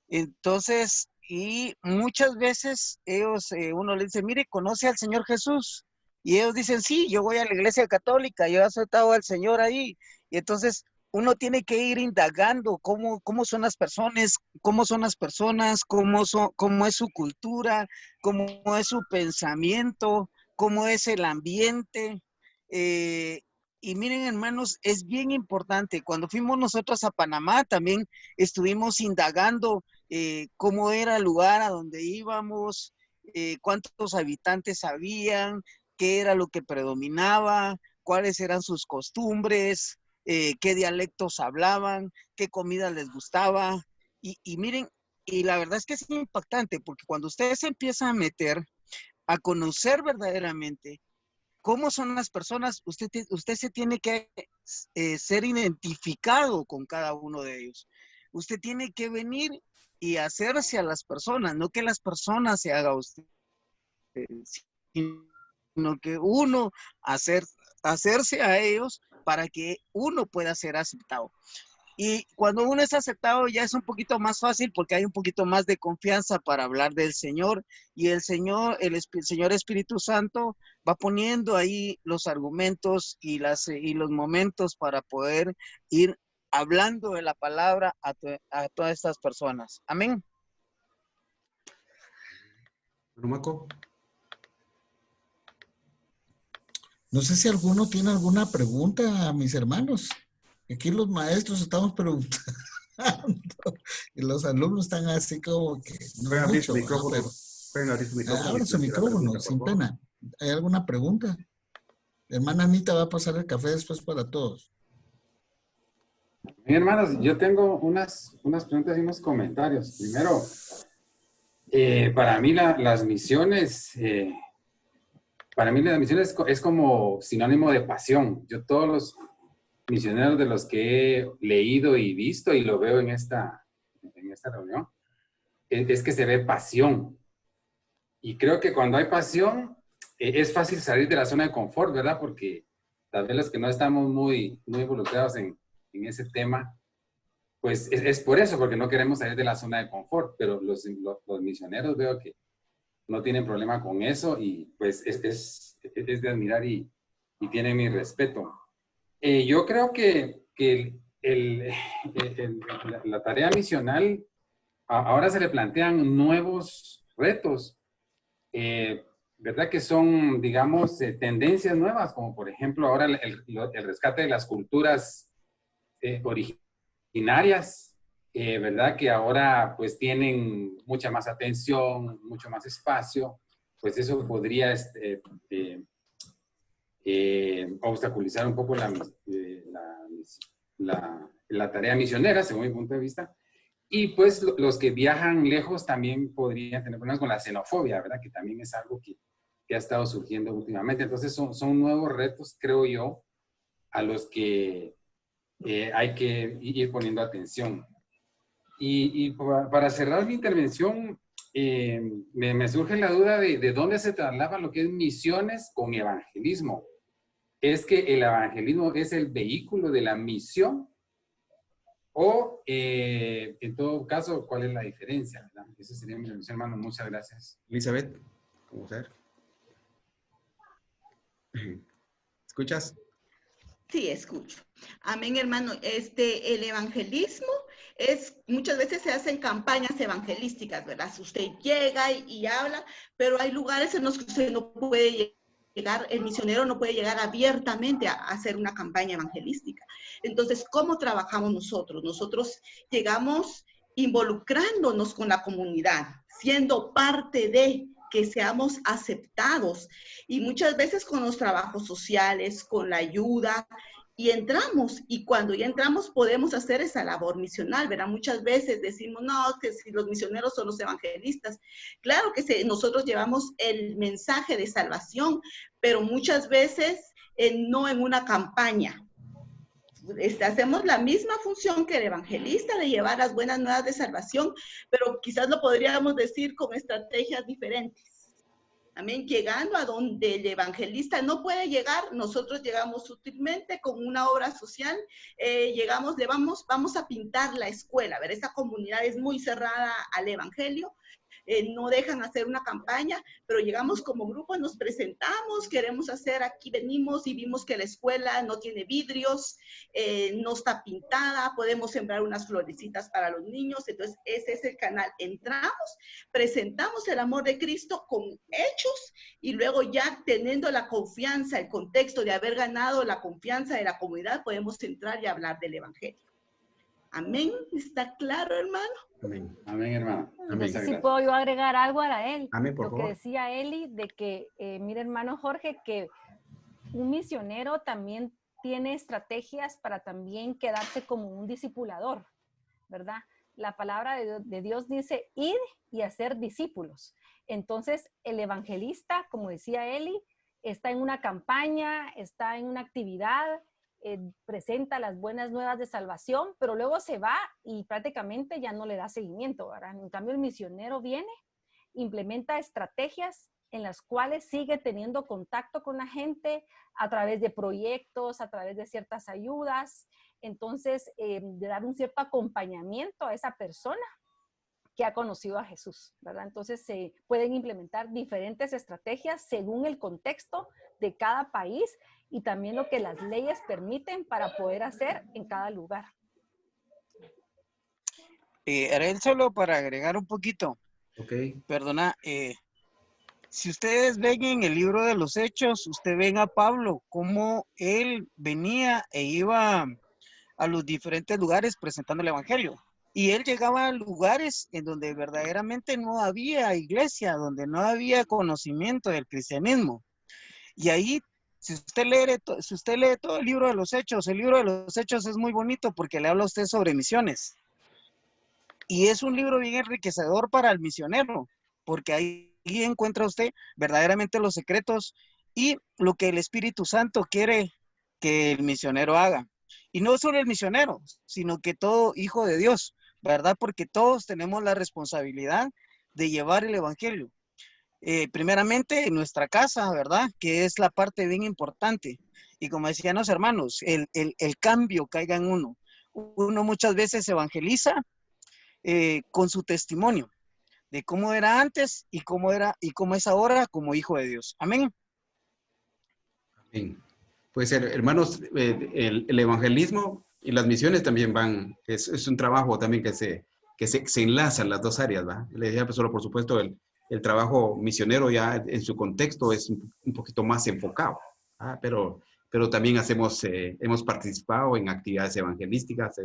Entonces, y muchas veces ellos, uno le dice, mire, conoce al Señor Jesús. Y ellos dicen, sí, yo voy a la iglesia católica, yo he aceptado al Señor ahí. Y entonces uno tiene que ir indagando cómo son las personas, cómo es su cultura, cómo es su pensamiento, cómo es el ambiente. Y miren, hermanos, es bien importante. Cuando fuimos nosotros a Panamá, también estuvimos indagando cómo era el lugar a donde íbamos, cuántos habitantes habían, qué era lo que predominaba, cuáles eran sus costumbres, qué dialectos hablaban, qué comida les gustaba. Y miren, y la verdad es que es impactante, porque cuando ustedes se empiezan a meter a conocer verdaderamente cómo son las personas, usted se tiene que ser identificado con cada uno de ellos. Usted tiene que venir y hacerse a las personas, no que las personas se hagan a usted, sino que uno hacerse a ellos para que uno pueda ser aceptado. Y cuando uno es aceptado ya es un poquito más fácil porque hay un poquito más de confianza para hablar del Señor y el Señor Espíritu Santo va poniendo ahí los argumentos y los momentos para poder ir hablando de la palabra a todas estas personas. Amén. Maco. No sé si alguno tiene alguna pregunta a mis hermanos. Aquí los maestros estamos preguntando y los alumnos están así como que no Pueden abrir mucho, su micrófono. pero Pueden abrir su micrófono. abra su micrófono, sin pena. ¿Hay alguna pregunta? Hermana Anita va a pasar el café después para todos. Bien, hermanos, yo tengo unas preguntas y unos comentarios. Primero, para mí las misiones es como sinónimo de pasión. Yo todos los misioneros de los que he leído y visto, y lo veo en esta reunión, es que se ve pasión. Y creo que cuando hay pasión, es fácil salir de la zona de confort, ¿verdad? Porque tal vez los que no estamos muy involucrados en ese tema, pues es por eso, porque no queremos salir de la zona de confort, pero los misioneros veo que no tienen problema con eso y pues es de admirar y tienen mi respeto. Yo creo que la tarea misional ahora se le plantean nuevos retos, ¿verdad? Que son, digamos, tendencias nuevas, como por ejemplo ahora el rescate de las culturas originarias, ¿verdad? Que ahora pues tienen mucha más atención, mucho más espacio, pues eso podría obstaculizar un poco la tarea misionera, según mi punto de vista. Y pues los que viajan lejos también podrían tener problemas con la xenofobia, ¿verdad? Que también es algo que ha estado surgiendo últimamente. Entonces son nuevos retos, creo yo, a los que hay que ir poniendo atención. Y para cerrar mi intervención, me surge la duda de dónde se traslada lo que es misiones con evangelismo. ¿Es que el evangelismo es el vehículo de la misión? O, en todo caso, ¿cuál es la diferencia, ¿verdad? Esa sería mi bendición, hermano. Muchas gracias. Elizabeth, ¿cómo ser? ¿Escuchas? Sí, escucho. Amén, hermano. El evangelismo muchas veces se hacen campañas evangelísticas, ¿verdad? Usted llega y habla, pero hay lugares en los que usted no puede llegar, el misionero no puede llegar abiertamente a hacer una campaña evangelística. Entonces, ¿cómo trabajamos nosotros? Nosotros llegamos involucrándonos con la comunidad, siendo parte de que seamos aceptados y muchas veces con los trabajos sociales, con la ayuda, y entramos, y cuando ya entramos podemos hacer esa labor misional, ¿verdad? Muchas veces decimos, no, que si los misioneros son los evangelistas. Claro que nosotros llevamos el mensaje de salvación, pero muchas veces no en una campaña. Hacemos la misma función que el evangelista de llevar las buenas nuevas de salvación, pero quizás lo podríamos decir con estrategias diferentes. Amén, llegando a donde el evangelista no puede llegar, nosotros llegamos sutilmente con una obra social, vamos a pintar la escuela, ver, esa comunidad es muy cerrada al evangelio, no dejan hacer una campaña, pero llegamos como grupo, nos presentamos, queremos hacer, aquí venimos y vimos que la escuela no tiene vidrios, no está pintada, podemos sembrar unas florecitas para los niños, entonces ese es el canal. Entramos, presentamos el amor de Cristo con hechos y luego ya teniendo la confianza, el contexto de haber ganado la confianza de la comunidad, podemos entrar y hablar del evangelio. Amén. ¿Está claro, hermano? Amén. Amén, hermano. Amén. No sé si puedo yo agregar algo a él. Amén, por Lo que favor. decía Eli, de que, mire, hermano Jorge, que un misionero también tiene estrategias para también quedarse como un discipulador, ¿verdad? La palabra de Dios dice, id y hacer discípulos. Entonces, el evangelista, como decía Eli, está en una campaña, está en una actividad, presenta las buenas nuevas de salvación, pero luego se va y prácticamente ya no le da seguimiento, ¿verdad? En cambio, el misionero viene, implementa estrategias en las cuales sigue teniendo contacto con la gente a través de proyectos, a través de ciertas ayudas, entonces de dar un cierto acompañamiento a esa persona que ha conocido a Jesús, ¿verdad? Entonces se pueden implementar diferentes estrategias según el contexto de cada país y también lo que las leyes permiten para poder hacer en cada lugar. Ariel, solo para agregar un poquito. Ok. Perdona, si ustedes ven en el libro de los Hechos, usted ven a Pablo, cómo él venía e iba a los diferentes lugares presentando el evangelio. Y él llegaba a lugares en donde verdaderamente no había iglesia, donde no había conocimiento del cristianismo. Y ahí, si usted lee todo el libro de los Hechos es muy bonito porque le habla a usted sobre misiones. Y es un libro bien enriquecedor para el misionero, porque ahí encuentra usted verdaderamente los secretos y lo que el Espíritu Santo quiere que el misionero haga. Y no solo el misionero, sino que todo hijo de Dios, ¿verdad? Porque todos tenemos la responsabilidad de llevar el evangelio. Primeramente en nuestra casa, ¿verdad? Que es la parte bien importante. Y como decían los hermanos, el cambio caiga en uno. Uno muchas veces evangeliza con su testimonio de cómo era antes y cómo es ahora como hijo de Dios. Amén. Amén. Pues hermanos, el evangelismo y las misiones también es un trabajo también que se enlazan las dos áreas, ¿va? Le decía, pues solo por supuesto el trabajo misionero ya en su contexto es un poquito más enfocado, ¿ah? Pero también hemos participado en actividades evangelísticas,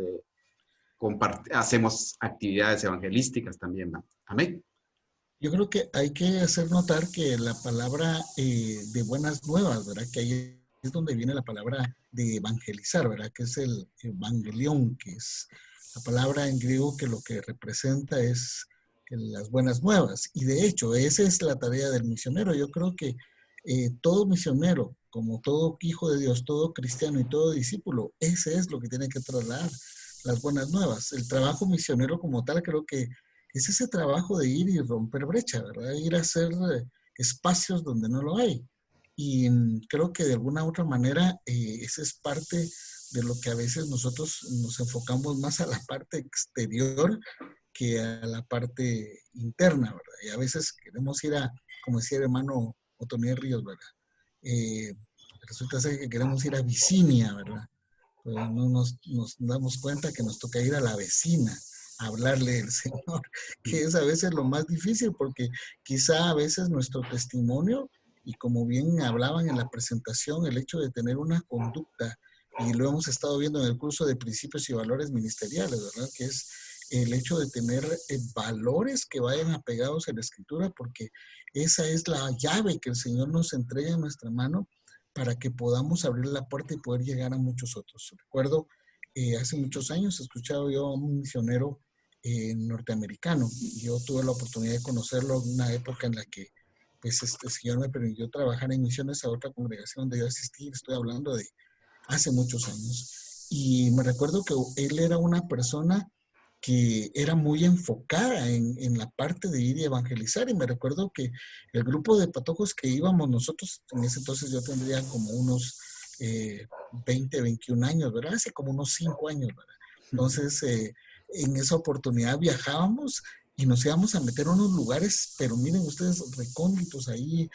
hacemos actividades evangelísticas también, ¿va? Amén. Yo creo que hay que hacer notar que la palabra de buenas nuevas, ¿verdad? Que ahí es donde viene la palabra de evangelizar, ¿verdad? Que es el evangelión, que es la palabra en griego que lo que representa es las buenas nuevas. Y de hecho, esa es la tarea del misionero. Yo creo que todo misionero, como todo hijo de Dios, todo cristiano y todo discípulo, ese es lo que tiene que trasladar, las buenas nuevas. El trabajo misionero como tal creo que es ese trabajo de ir y romper brecha, ¿verdad? Ir a hacer espacios donde no lo hay. Y creo que de alguna u otra manera esa es parte de lo que a veces nosotros nos enfocamos más a la parte exterior que a la parte interna, ¿verdad? Y a veces queremos ir a, como decía el hermano Otoniel Ríos, ¿verdad? Resulta ser que queremos ir a Vicinia, ¿verdad? Pero no nos damos cuenta que nos toca ir a la vecina a hablarle del Señor, que es a veces lo más difícil, porque quizá a veces nuestro testimonio, y como bien hablaban en la presentación, el hecho de tener una conducta, y lo hemos estado viendo en el curso de principios y valores ministeriales, ¿verdad? Que es el hecho de tener valores que vayan apegados a la Escritura, porque esa es la llave que el Señor nos entrega en nuestra mano para que podamos abrir la puerta y poder llegar a muchos otros. Recuerdo, hace muchos años escuchaba yo a un misionero norteamericano. Yo tuve la oportunidad de conocerlo en una época en la que pues, el Señor me permitió trabajar en misiones a otra congregación donde yo asistí. Estoy hablando de hace muchos años. Y me recuerdo que él era una persona que era muy enfocada en la parte de ir y evangelizar. Y me recuerdo que el grupo de patojos que íbamos nosotros, en ese entonces yo tendría como unos 20, 21 años, ¿verdad? Hace como unos 5 años, ¿verdad? Entonces, en esa oportunidad viajábamos y nos íbamos a meter a unos lugares, pero miren ustedes, recónditos ahí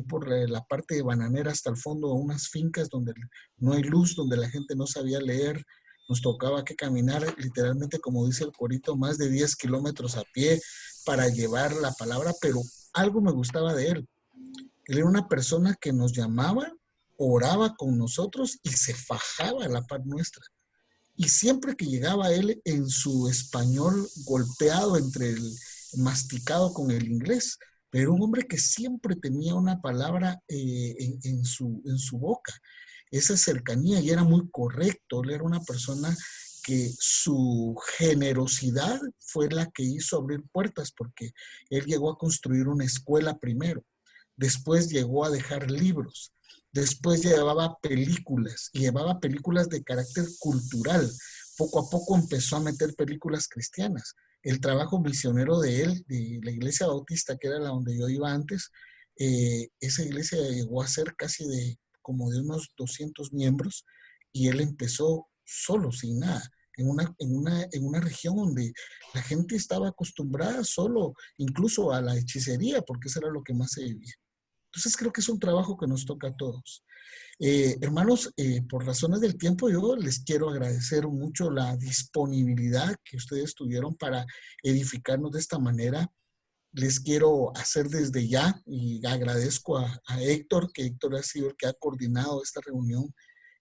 por la parte de Bananera hasta el fondo, unas fincas donde no hay luz, donde la gente no sabía leer. Nos tocaba que caminar literalmente, como dice el corito, más de 10 kilómetros a pie para llevar la palabra, pero algo me gustaba de él. Él era una persona que nos llamaba, oraba con nosotros y se fajaba a la par nuestra. Y siempre que llegaba él en su español golpeado entre el masticado con el inglés, pero un hombre que siempre tenía una palabra en su boca, esa cercanía, y era muy correcto. Él era una persona que su generosidad fue la que hizo abrir puertas, porque él llegó a construir una escuela primero, después llegó a dejar libros, después llevaba películas, y llevaba películas de carácter cultural. Poco a poco empezó a meter películas cristianas. El trabajo misionero de él, de la iglesia bautista, que era la donde yo iba antes, esa iglesia llegó a ser casi como de unos 200 miembros, y él empezó solo, sin nada, en una región donde la gente estaba acostumbrada solo, incluso a la hechicería, porque eso era lo que más se vivía. Entonces creo que es un trabajo que nos toca a todos. Hermanos, por razones del tiempo, yo les quiero agradecer mucho la disponibilidad que ustedes tuvieron para edificarnos de esta manera. Les quiero hacer desde ya, y agradezco a Héctor, que Héctor ha sido el que ha coordinado esta reunión.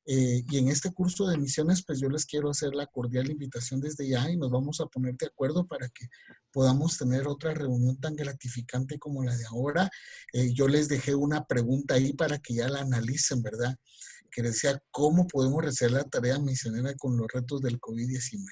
Y en este curso de misiones, pues yo les quiero hacer la cordial invitación desde ya, y nos vamos a poner de acuerdo para que podamos tener otra reunión tan gratificante como la de ahora. Yo les dejé una pregunta ahí para que ya la analicen, ¿verdad? Que decía, ¿cómo podemos hacer la tarea misionera con los retos del COVID-19?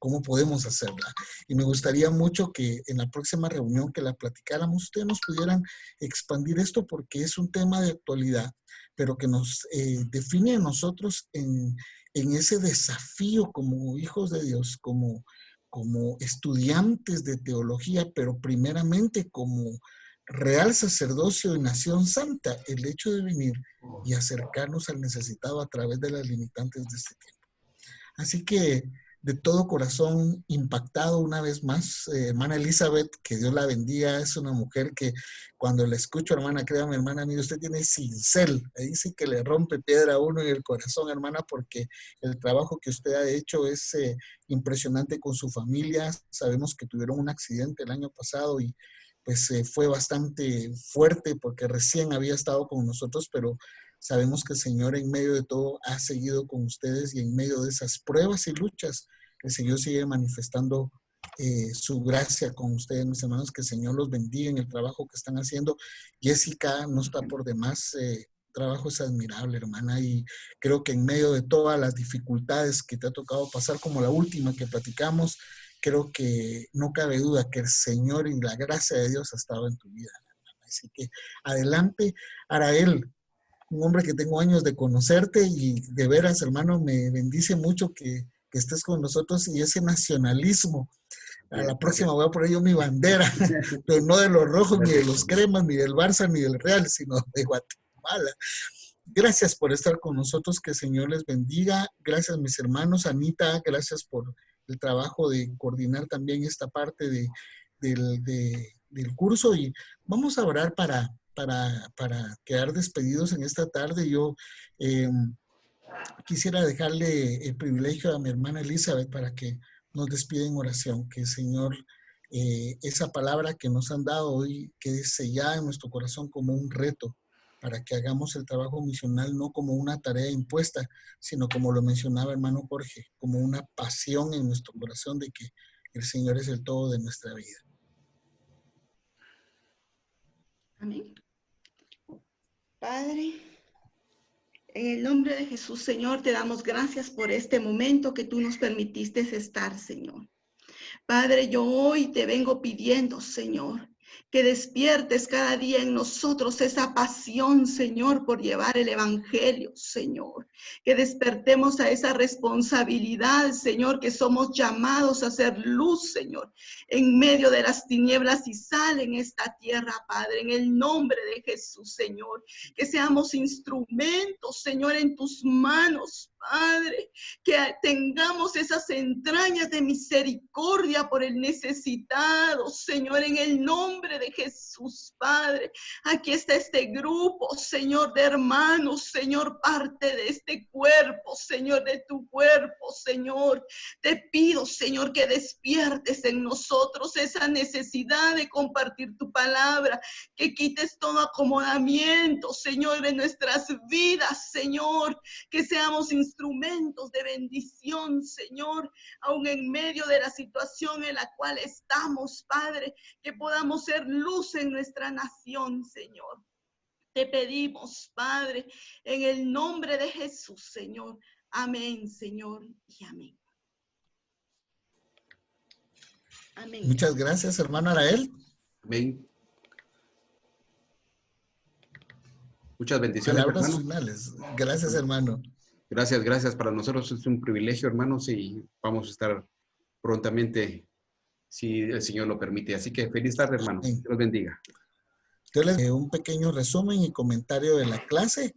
¿Cómo podemos hacerla? Y me gustaría mucho que en la próxima reunión que la platicáramos, ustedes nos pudieran expandir esto, porque es un tema de actualidad, pero que nos define a nosotros en ese desafío como hijos de Dios, como estudiantes de teología, pero primeramente como real sacerdocio y nación santa, el hecho de venir y acercarnos al necesitado a través de las limitantes de este tiempo. Así que de todo corazón, impactado una vez más, hermana Elizabeth, que Dios la bendiga. Es una mujer que cuando la escucho, hermana, créame, hermana, mire, usted tiene cincel, ahí sí que le rompe piedra a uno en el corazón, hermana, porque el trabajo que usted ha hecho es impresionante con su familia. Sabemos que tuvieron un accidente el año pasado y pues fue bastante fuerte porque recién había estado con nosotros, pero sabemos que el Señor en medio de todo ha seguido con ustedes, y en medio de esas pruebas y luchas, el Señor sigue manifestando su gracia con ustedes, mis hermanos. Que el Señor los bendiga en el trabajo que están haciendo. Jessica, no está por demás, trabajo es admirable, hermana, y creo que en medio de todas las dificultades que te ha tocado pasar, como la última que platicamos, creo que no cabe duda que el Señor y la gracia de Dios ha estado en tu vida, hermana. Así que adelante. Arael, un hombre que tengo años de conocerte, y de veras, hermano, me bendice mucho que estés con nosotros, y ese nacionalismo. A la próxima voy a poner yo mi bandera, pero no de los rojos, ni de los cremas, ni del Barça, ni del Real, sino de Guatemala. Gracias por estar con nosotros, que el Señor les bendiga. Gracias, mis hermanos. Anita, gracias por el trabajo de coordinar también esta parte del curso. Y vamos a orar para quedar despedidos en esta tarde. Yo quisiera dejarle el privilegio a mi hermana Elizabeth para que nos despida en oración. Que el Señor, esa palabra que nos han dado hoy, quede sellada en nuestro corazón como un reto para que hagamos el trabajo misional no como una tarea impuesta, sino como lo mencionaba hermano Jorge, como una pasión en nuestro corazón de que el Señor es el todo de nuestra vida. Amén. Padre, en el nombre de Jesús, Señor, te damos gracias por este momento que tú nos permitiste estar, Señor. Padre, yo hoy te vengo pidiendo, Señor, que despiertes cada día en nosotros esa pasión, Señor, por llevar el evangelio, Señor. Que despertemos a esa responsabilidad, Señor, que somos llamados a ser luz, Señor, en medio de las tinieblas y sal en esta tierra, Padre, en el nombre de Jesús, Señor. Que seamos instrumentos, Señor, en tus manos, Padre, que tengamos esas entrañas de misericordia por el necesitado, Señor, en el nombre de Jesús, Padre. Aquí está este grupo, Señor, de hermanos, Señor, parte de este cuerpo, Señor, de tu cuerpo, Señor. Te pido, Señor, que despiertes en nosotros esa necesidad de compartir tu palabra, que quites todo acomodamiento, Señor, en nuestras vidas, Señor, que seamos instrumentos de bendición, Señor, aún en medio de la situación en la cual estamos, Padre, que podamos ser luz en nuestra nación, Señor. Te pedimos, Padre, en el nombre de Jesús, Señor. Amén, Señor, y amén. Amén. Muchas gracias, hermano Arael. Amén. Muchas bendiciones, Palabras hermano. finales. Gracias, hermano. Gracias. Para nosotros es un privilegio, hermanos, y vamos a estar prontamente, si el Señor lo permite. Así que feliz tarde, hermano. Dios los bendiga. Yo les doy un pequeño resumen y comentario de la clase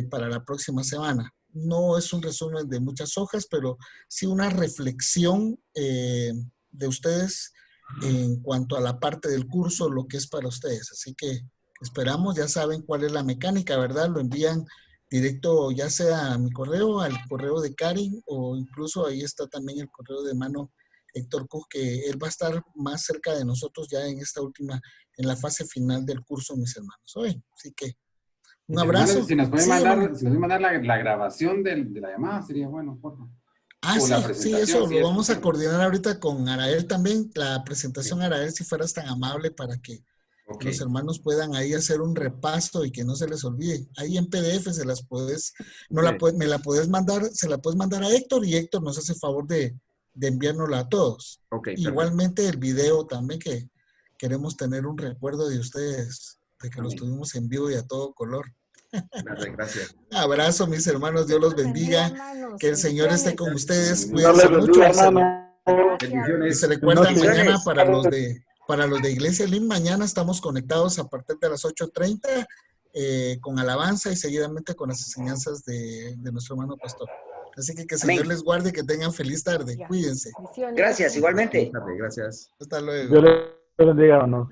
para la próxima semana. No es un resumen de muchas hojas, pero sí una reflexión de ustedes en cuanto a la parte del curso, lo que es para ustedes. Así que esperamos, ya saben cuál es la mecánica, ¿verdad? Lo envían directo ya sea a mi correo, al correo de Karen, o incluso ahí está también el correo de hermano Héctor Cook, que él va a estar más cerca de nosotros ya en esta última, en la fase final del curso, mis hermanos. Oye, así que un abrazo. Si nos pueden Sí, mandar la grabación de la llamada, sería bueno, por favor. Ah, O sí, la sí, presentación, eso si lo es vamos a posible. coordinar ahorita con Arael también, la presentación Arael, si fueras tan amable para que Ok. los hermanos puedan ahí hacer un repaso y que no se les olvide. Ahí en PDF se las puedes, me la puedes mandar, se la puedes mandar a Héctor y Héctor nos hace favor de enviárnosla a todos. Ok, perfecto. Igualmente el video también, que queremos tener un recuerdo de ustedes, de que los Amén. tuvimos en vivo y a todo color. Gracias. Un abrazo, mis hermanos, Dios los bendiga. Hermanos, Que el Señor esté con ustedes. Dios Cuídense les mucho. bendiga, Y se Bendiciones. recuerda Bendiciones. mañana para los de Iglesia Link, mañana estamos conectados a partir de las 8:30 con alabanza y seguidamente con las enseñanzas de nuestro hermano pastor. Así que el Señor les guarde y que tengan feliz tarde. Ya. Cuídense. Bendiciones. Gracias, igualmente. Gracias. Hasta luego. Dios les bendiga, hermano.